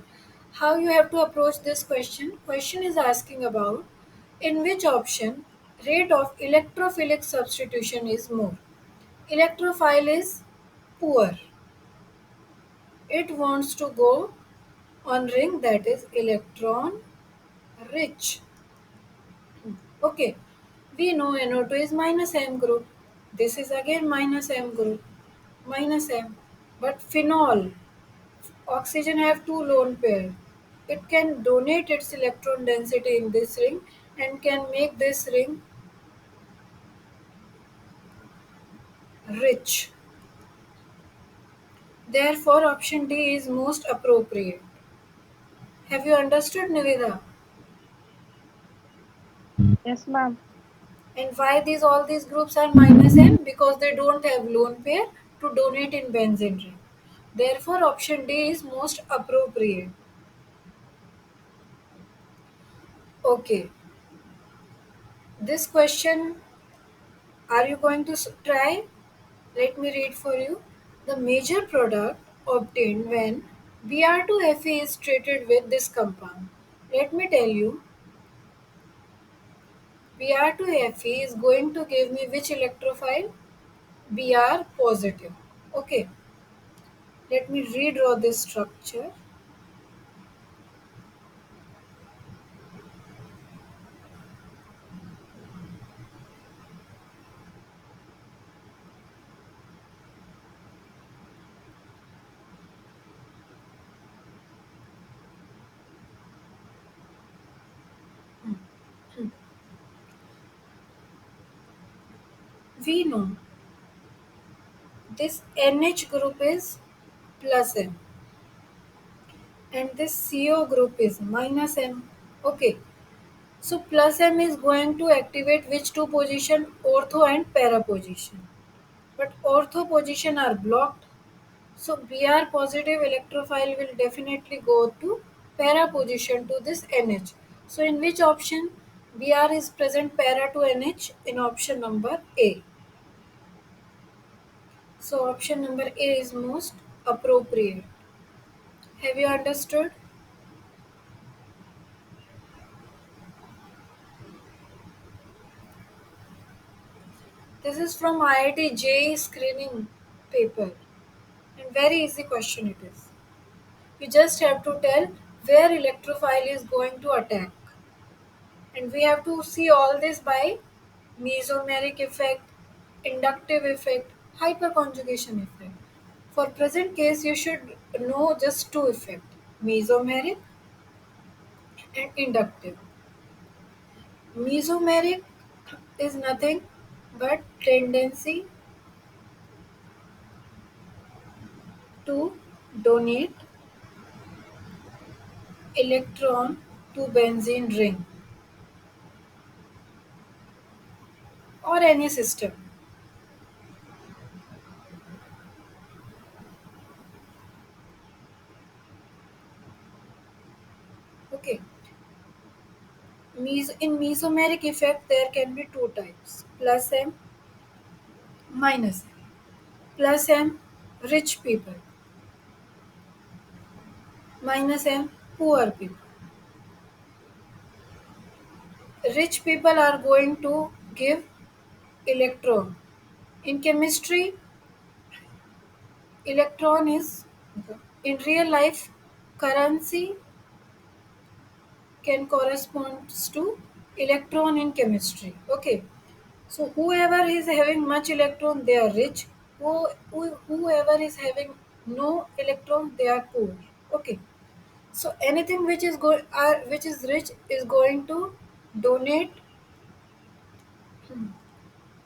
how you have to approach this question? Question is asking about in which option rate of electrophilic substitution is more. Electrophile is poor. It wants to go on ring that is electron rich. Okay, we know NO2 is minus M group. This is again minus M group, minus M. But phenol, oxygen have two lone pair. It can donate its electron density in this ring and can make this ring rich. Therefore, option D is most appropriate. Have you understood, Niveda? Yes, ma'am. And why these all these groups are minus M? Because they don't have lone pair to donate in benzene ring. Therefore, option D is most appropriate. Okay, this question, are you going to try? Let me read for you. The major product obtained when Br2Fe is treated with this compound. Let me tell you, Br2Fe is going to give me which electrophile? Br positive. Okay, let me redraw this structure. We know this NH group is plus M and this CO group is minus M. Okay, so plus M is going to activate which two position? Ortho and para position. But ortho position are blocked. So Br positive electrophile will definitely go to para position to this NH. So in which option Br is present para to NH? In option number A. So option number A is most appropriate. Have you understood? This is from IIT JEE screening paper and very easy question it is. You just have to tell where electrophile is going to attack. And we have to see all this by mesomeric effect, inductive effect, hyperconjugation effect. For present case, you should know just two effects, mesomeric and inductive. Mesomeric is nothing but tendency to donate electron to benzene ring or any system. Okay. In mesomeric effect, there can be two types: plus M, minus M. Plus M, rich people; minus M, poor people. Rich people are going to give electron. In chemistry, electron is in real life currency can corresponds to electron in chemistry. Okay. So whoever is having much electron, they are rich. Whoever is having no electron, they are poor. Okay. So anything which is rich is going to donate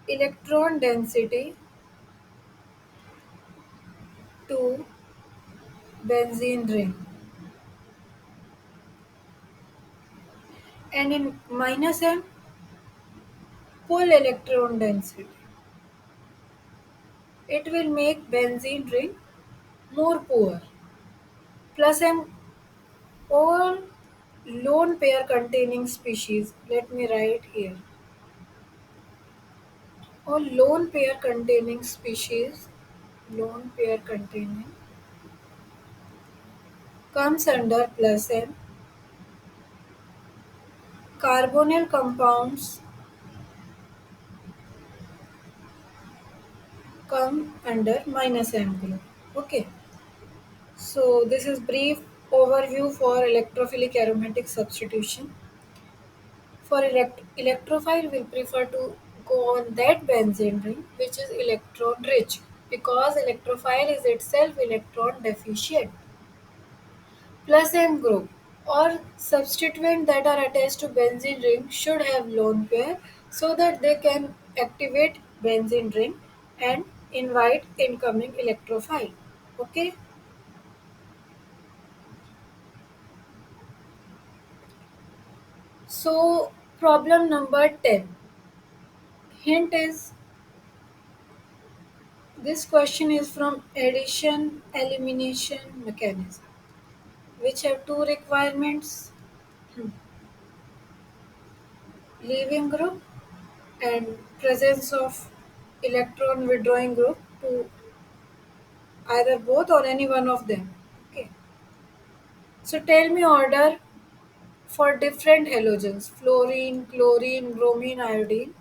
electron density to benzene ring. And in minus M, pull electron density. It will make benzene ring more poor. Plus M, all lone pair containing species. Let me write here. All lone pair containing species, lone pair containing comes under plus M. Carbonyl compounds come under minus M group. Okay, so this is brief overview for electrophilic aromatic substitution. For electrophile, we prefer to go on that benzene ring which is electron rich because electrophile is itself electron deficient. Plus M group or substituent that are attached to benzene ring should have lone pair so that they can activate benzene ring and invite incoming electrophile. Okay, so problem number 10. Hint is this question is from addition elimination mechanism which have two requirements, leaving group and presence of electron withdrawing group to either both or any one of them. Okay. So tell me order for different halogens fluorine, chlorine, bromine, iodine.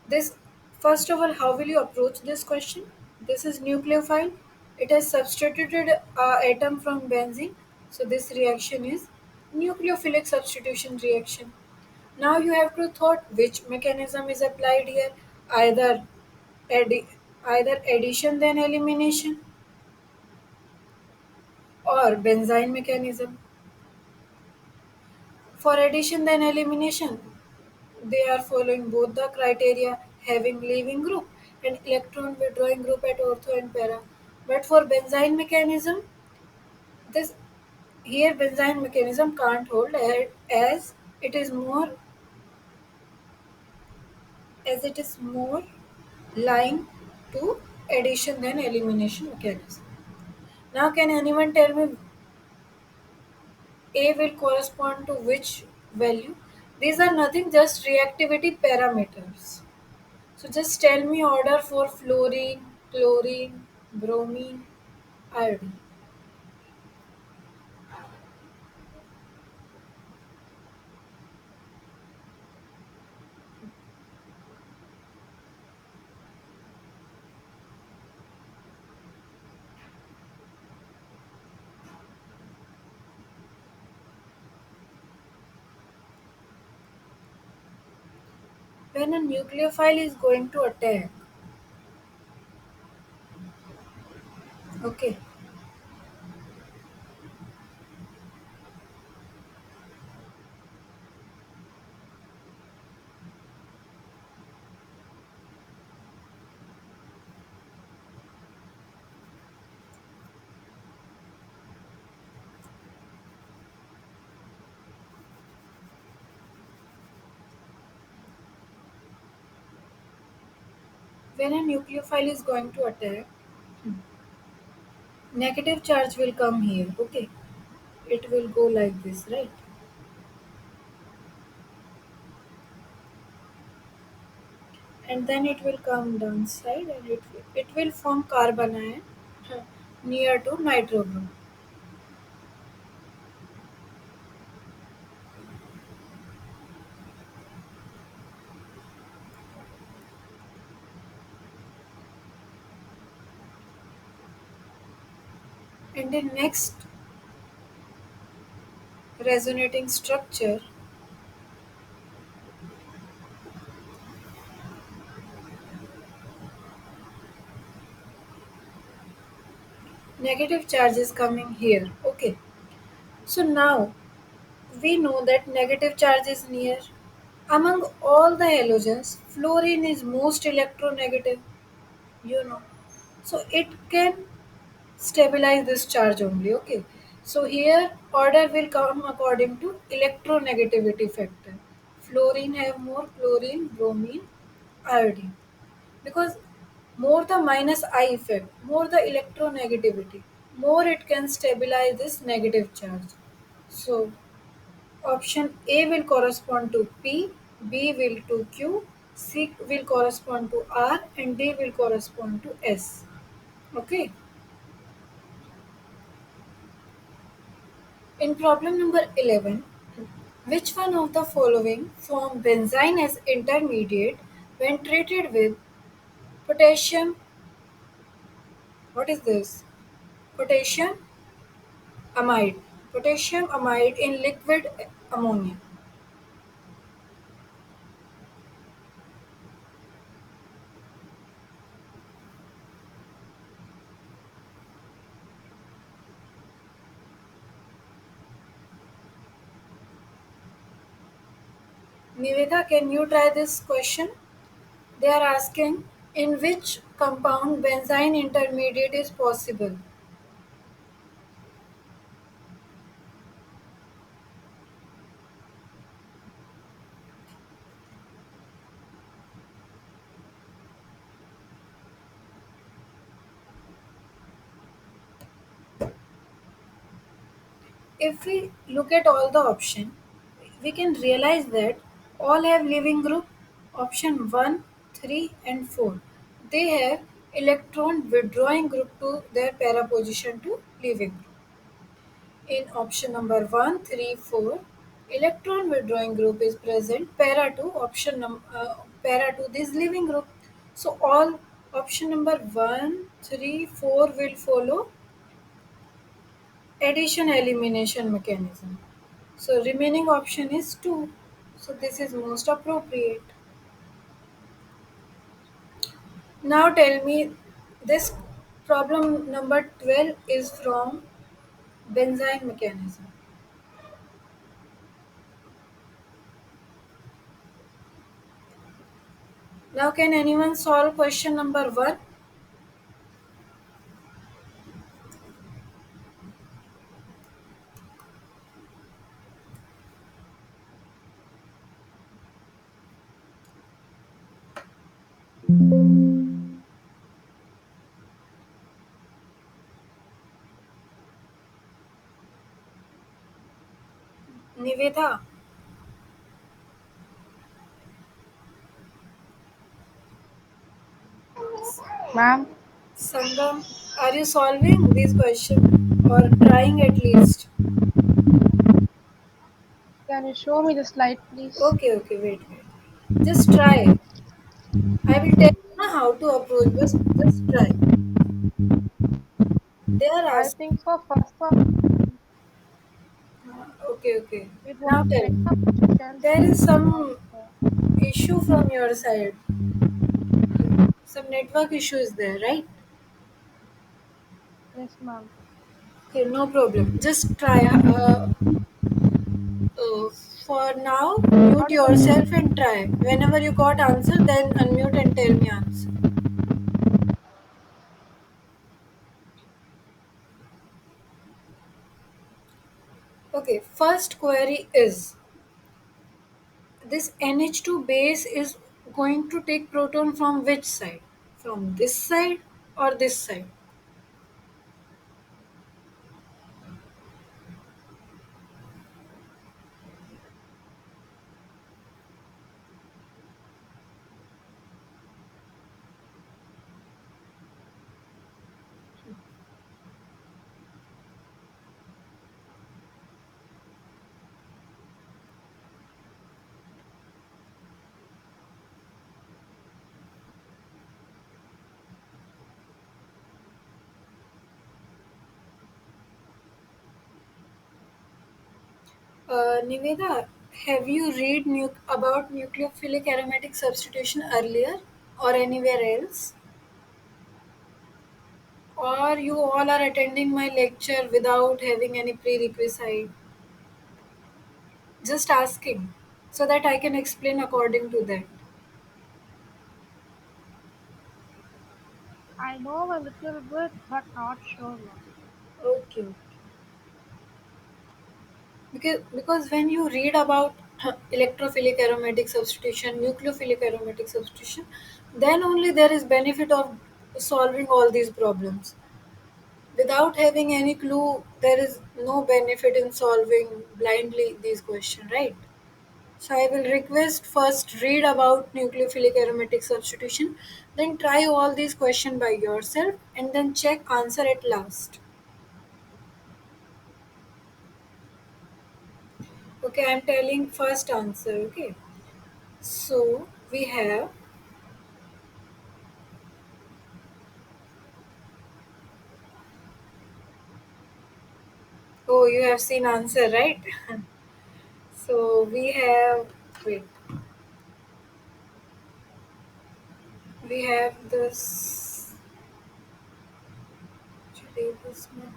This first of all, how will you approach this question? This is nucleophile. It has substituted atom from benzene. So this reaction is nucleophilic substitution reaction. Now you have to thought which mechanism is applied here. Either addi- either addition then elimination or benzyne mechanism. For addition then elimination, they are following both the criteria having leaving group and electron withdrawing group at ortho and para. But for benzyne mechanism, this here benzyne mechanism can't hold as it is more it is more lying to addition than elimination mechanism. Now can anyone tell me A will correspond to which value? These are nothing just reactivity parameters. So just tell me order for fluorine, chlorine, bromine, iodine. When a nucleophile is going to attack, okay, when a nucleophile is going to attack, negative charge will come here, okay. It will go like this, right? And then it will come downside and it will form carbanion near to nitro group. And the next resonating structure, negative charge is coming here, okay. So now we know that negative charge is near. Among all the halogens, fluorine is most electronegative, you know. So it can stabilize this charge only, okay. So here order will come according to electronegativity factor. Fluorine have more chlorine, bromine, iodine. Because more the minus I effect, more the electronegativity, more it can stabilize this negative charge. So option A will correspond to P, B will to Q, C will correspond to R, and D will correspond to S. Okay. In problem number 11, which one of the following form benzene as intermediate when treated with potassium? What is this? Potassium amide. Potassium amide in liquid ammonia. Niveda, can you try this question? They are asking in which compound benzene intermediate is possible. If we look at all the options, we can realize that all have leaving group. Option 1, 3 and 4. They have electron withdrawing group to their para position to leaving group. In option number 1, 3, 4, electron withdrawing group is present para to para to this leaving group. So all option number 1, 3, 4 will follow addition elimination mechanism. So remaining option is 2. So this is most appropriate. Now tell me, this problem number 12 is from benzene mechanism. Now can anyone solve question number 1? Niveda, Ma'am, Sangam, are you solving this question or trying at least? can you show me the slide, please? Okay, okay, wait. Just try. I will tell you now how to approach, but just try. They are I asking. think so. First one, Okay. it Now was tell me. meta position There is of. some issue from your side. Some network issue is there, right? Yes, ma'am. Okay, no problem. Just try. Uh, for now, mute Audible? yourself and try. Whenever you got answer, then unmute and tell me answer. Okay, first query is this NH2 base is going to take proton from which side? From this side or this side? Niveda, have you read about nucleophilic aromatic substitution earlier or anywhere else? Or you all are attending my lecture without having any prerequisite? Just asking so that I can explain according to that. I know a little bit, but not sure, ma'am. Okay. Because when you read about electrophilic aromatic substitution, nucleophilic aromatic substitution, then only there is benefit of solving all these problems. Without having any clue, there is no benefit in solving blindly these questions, right? So I will request first read about nucleophilic aromatic substitution, then try all these questions by yourself and then check answer at last. Okay, I'm telling first answer. Okay, so we have, oh, you have seen answer, right? So we have, wait, we have this. Actually, this one.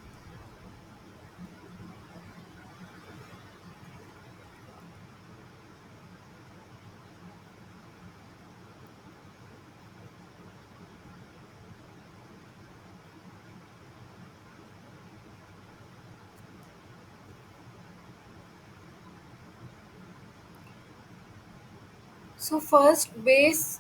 So first base.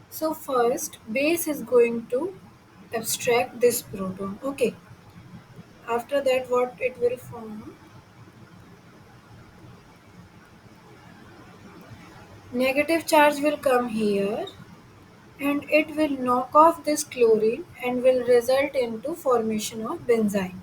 So first base is going to abstract this proton. Okay. After that, what it will form? Negative charge will come here and it will knock off this chlorine and will result into formation of benzene.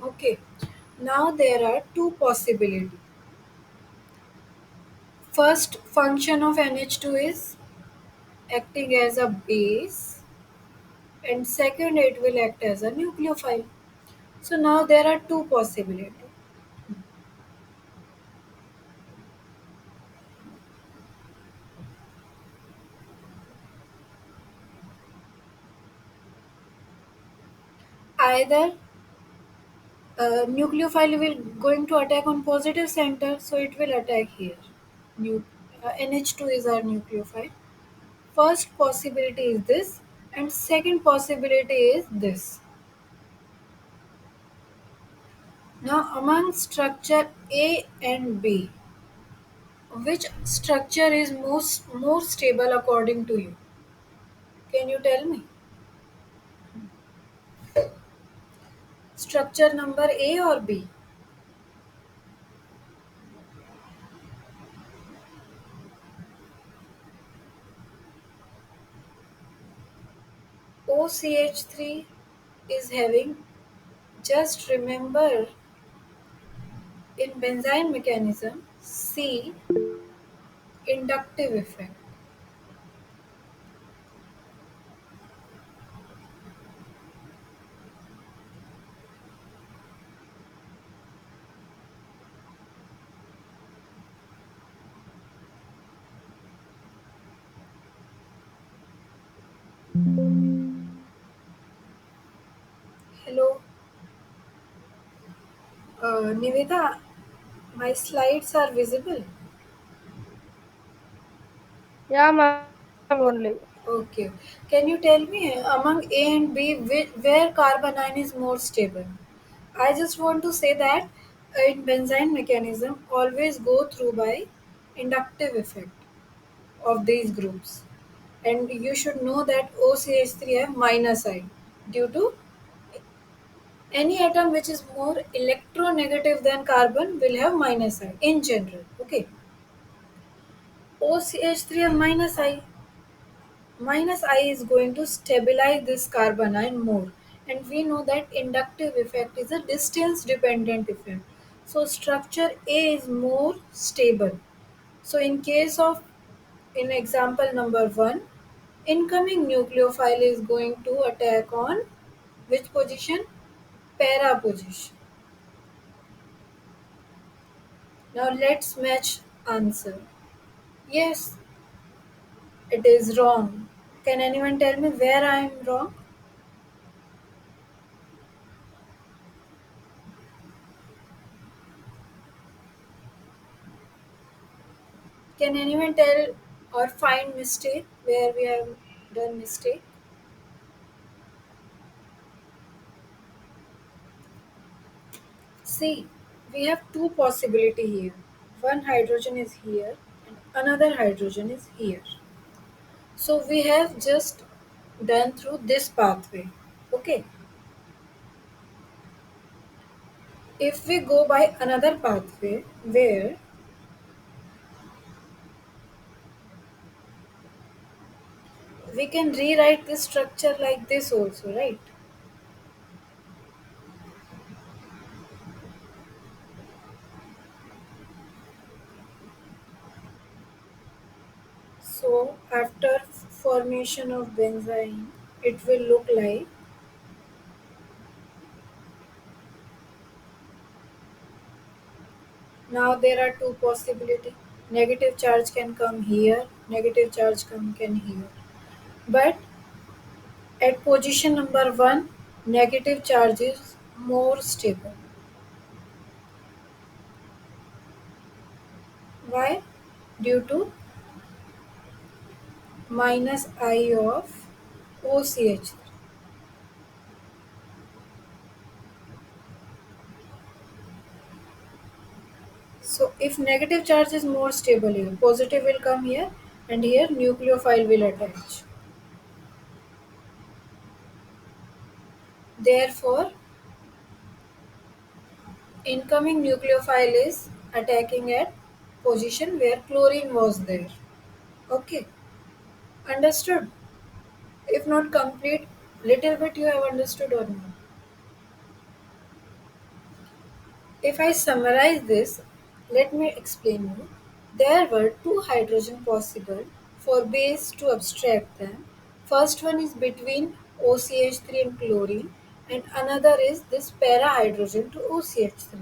Okay. Now there are two possibilities. First function of NH2 is acting as a base, and second it will act as a nucleophile. So now there are two possibilities. Either nucleophile will going to attack on positive center, so it will attack here. Nu- NH2 is our nucleophile. First possibility is this, and second possibility is this. Now, among structure A and B, which structure is most more stable according to you? Can you tell me? Structure number A or B? OCH3 is having, just remember, in benzene mechanism, C, inductive effect. Hello, Niveda, my slides are visible. Yeah, ma'am, only. Okay. Can you tell me among A and B where carbanion is more stable? I just want to say that in benzene mechanism always go through by inductive effect of these groups. And you should know that OCH3 have minus I due to any atom which is more electronegative than carbon will have minus I in general. Okay. OCH3 have minus I. Minus I is going to stabilize this carbanion more, and we know that inductive effect is a distance dependent effect, so structure A is more stable. So in case of, in example number 1, incoming nucleophile is going to attack on which position? Para position. Now let's match answer. Yes, it is wrong. Can anyone tell me where I am wrong? Can anyone tell or find mistake where we have done mistake? See, we have two possibility here. One hydrogen is here and another hydrogen is here. So we have just done through this pathway. Okay. If we go by another pathway where we can rewrite this structure like this also, right? So after formation of benzene, it will look like, now there are two possibility. Negative charge can come here, negative charge can here. But at position number 1, negative charge is more stable. Why? Due to minus I of OCH. So if negative charge is more stable here, positive will come here and here nucleophile will attach. Therefore, incoming nucleophile is attacking at position where chlorine was there. Okay, understood? If not complete, little bit you have understood or not? If I summarize this, let me explain you. There were two hydrogen possible for base to abstract them. First one is between OCH3 and chlorine, and another is this para hydrogen to OCH3.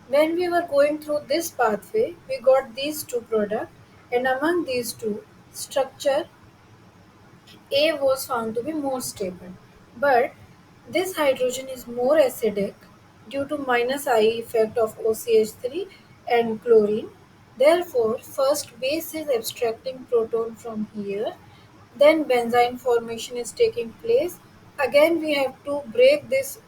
When we were going through this pathway, we got these two products, and among these two, structure A was found to be more stable. But this hydrogen is more acidic due to minus I effect of OCH3 and chlorine. Therefore, first base is abstracting proton from here, then benzene formation is taking place. Again, we have to break this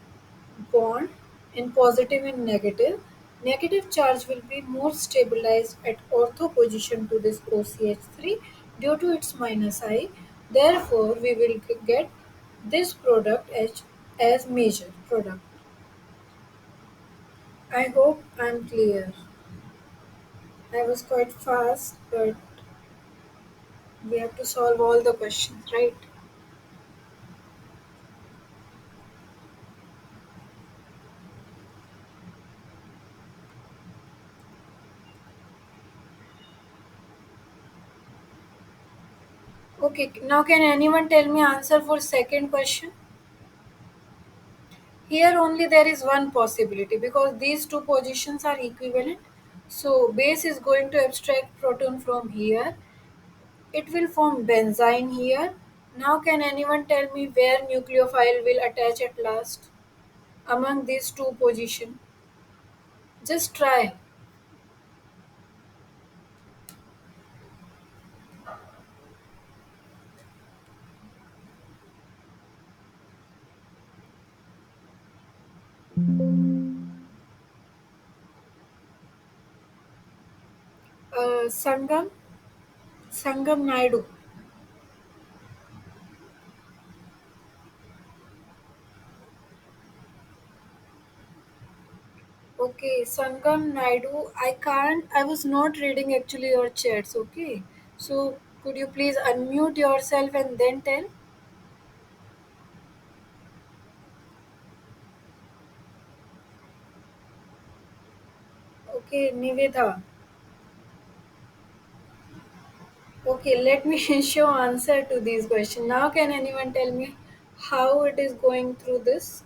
bond in positive and negative. Negative charge will be more stabilized at ortho position to this OCH3 due to its minus I. Therefore, we will get this product as major product. I hope I am clear. I was quite fast, but we have to solve all the questions, right? Okay, now can anyone tell me answer for second question? Here only there is one possibility because these two positions are equivalent. So base is going to abstract proton from here. It will form benzene here. Now can anyone tell me where nucleophile will attach at last among these two positions? Just try. Sangam, Sangam Naidu. Okay, Sangam Naidu. I can't. I was not reading actually your chats. Okay, so could you please unmute yourself and then tell? Okay, Nivedha. Okay, let me show answer to these questions. Now can anyone tell me how it is going through this?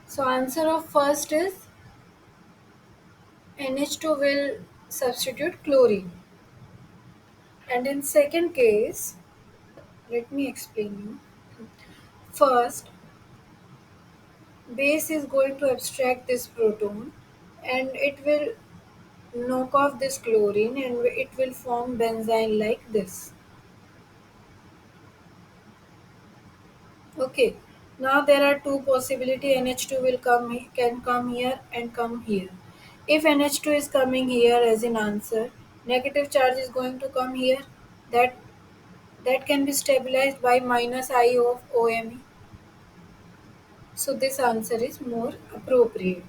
So answer of first is NH2 will substitute chlorine. And in second case, let me explain you. First, base is going to abstract this proton and it will knock off this chlorine and it will form benzene like this. Okay. Now there are two possibility. NH2 will can come here and come here. If NH2 is coming here as an answer, negative charge is going to come here. That that can be stabilized by minus I of OMe. So this answer is more appropriate.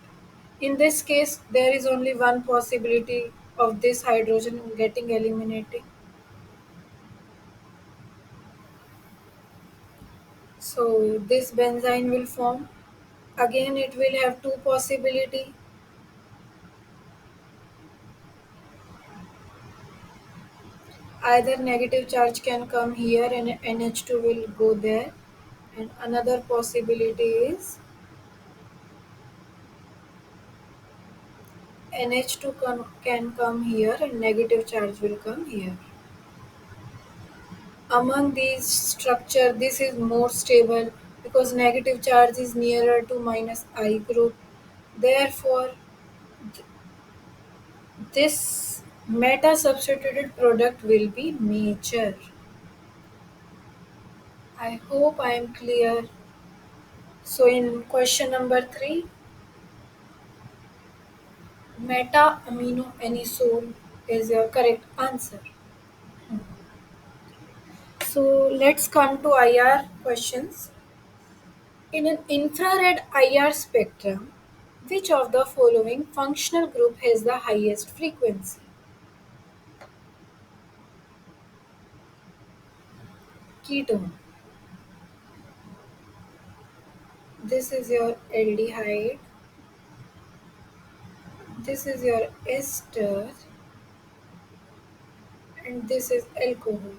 In this case, there is only one possibility of this hydrogen getting eliminated. So this benzene will form. Again, it will have two possibility. Either negative charge can come here and NH2 will go there, and another possibility is NH2 can come here and negative charge will come here. Among these structure, this is more stable because negative charge is nearer to minus I group. Therefore, this meta substituted product will be major. I hope I am clear. So in question number 3, meta amino anisole is your correct answer. So let's come to IR questions. In an infrared IR spectrum, which of the following functional group has the highest frequency? Ketone. This is your aldehyde. This is your ester. And this is alcohol.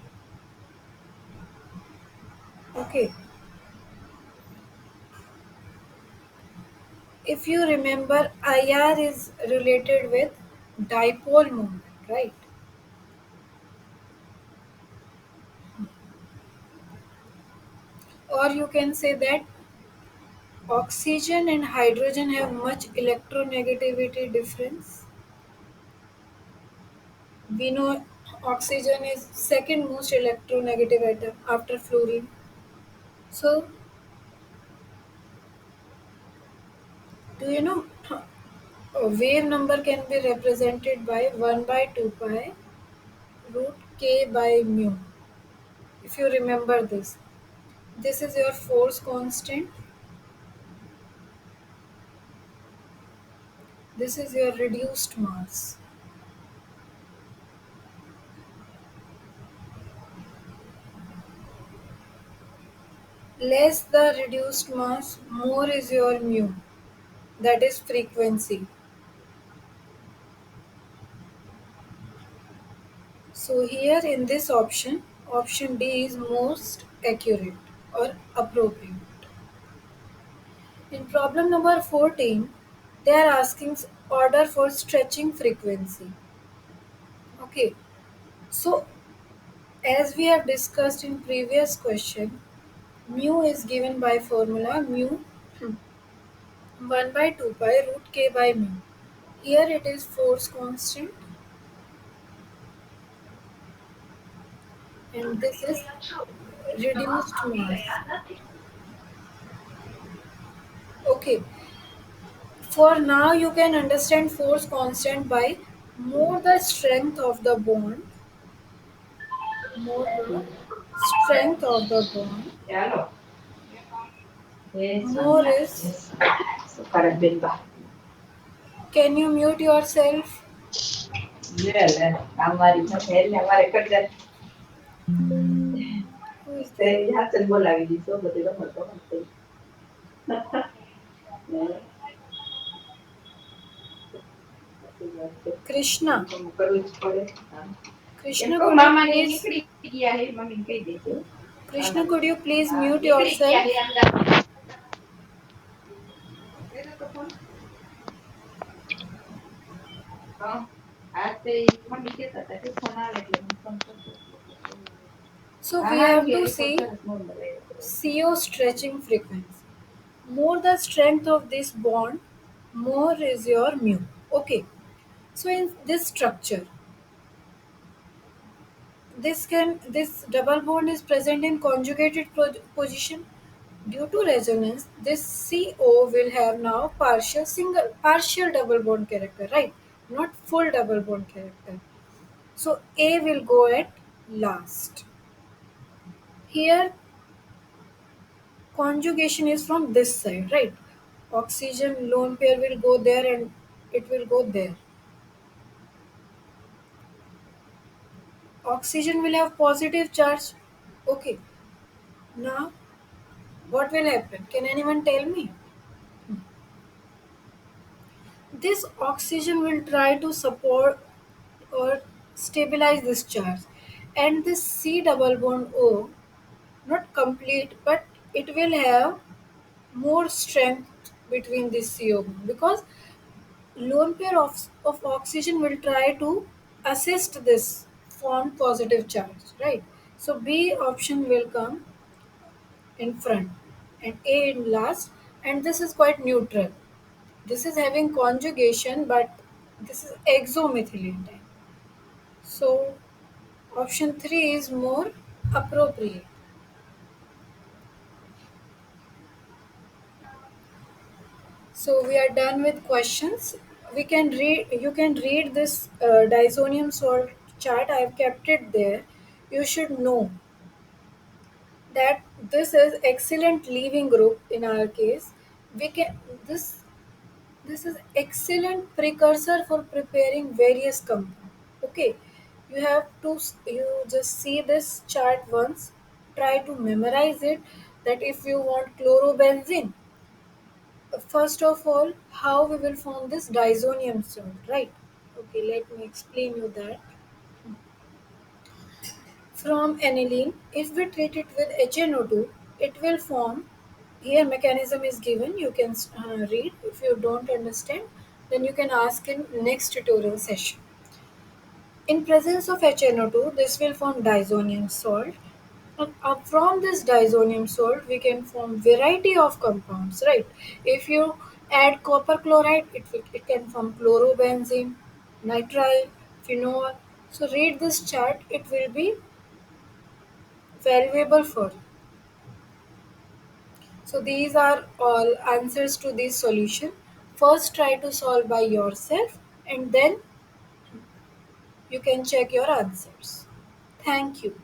Okay. If you remember, IR is related with dipole moment, right? Or you can say that oxygen and hydrogen have much electronegativity difference. We know oxygen is second most electronegative atom after fluorine. So, do you know a wave number can be represented by 1 by 2 pi root k by mu. If you remember this is your force constant, this is your reduced mass. Less the reduced mass, more is your mu, that is frequency. So here in this option, option D is most accurate or appropriate. In problem number 14, they are asking order for stretching frequency. Okay, so as we have discussed in previous question, mu is given by formula mu 1 by 2 pi root k by mu. Here it is force constant and this is reduced mass. Okay, for now you can understand force constant by more the strength of the bond, more the strength of the bond, more is. Can you mute yourself? Who is there? Krishna. Krishna, could you please? Krishna, could you please mute yourself? So we have to see CO stretching frequency. More the strength of this bond, more is your mu. Okay. So in this structure, this double bond is present in conjugated position. Due to resonance, this CO will have now partial double bond character, right? Not full double bond character. So A will go at last. Here conjugation is from this side, right? Oxygen lone pair will go there and it will go there. Oxygen will have positive charge. Okay, now what will happen? Can anyone tell me? This oxygen will try to support or stabilize this charge, and this C double bond O, not complete, but it will have more strength between this CO bond, because lone pair of oxygen will try to assist this form positive charge, right? So B option will come in front and A in last, and this is quite neutral. This is having conjugation, but this is exomethylene type. So option 3 is more appropriate. So we are done with questions. We can read. You can read this disonium salt chart. I have kept it there. You should know that this is excellent leaving group in our case. We can this is excellent precursor for preparing various compounds. Okay, you just see this chart once. Try to memorize it. That if you want chlorobenzene, first of all, how we will form this disonium salt, right? Okay, let me explain you that. From aniline, if we treat it with HNO2, it will form. Here, mechanism is given. You can read. If you don't understand, then you can ask in next tutorial session. In presence of HNO2, this will form disonium salt. And from this disonium salt, we can form variety of compounds, right? If you add copper chloride, it can form chlorobenzene, nitrile, phenol. So read this chart, it will be valuable for you. So these are all answers to this solution. First try to solve by yourself and then you can check your answers. Thank you.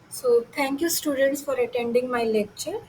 So thank you students for attending my lecture.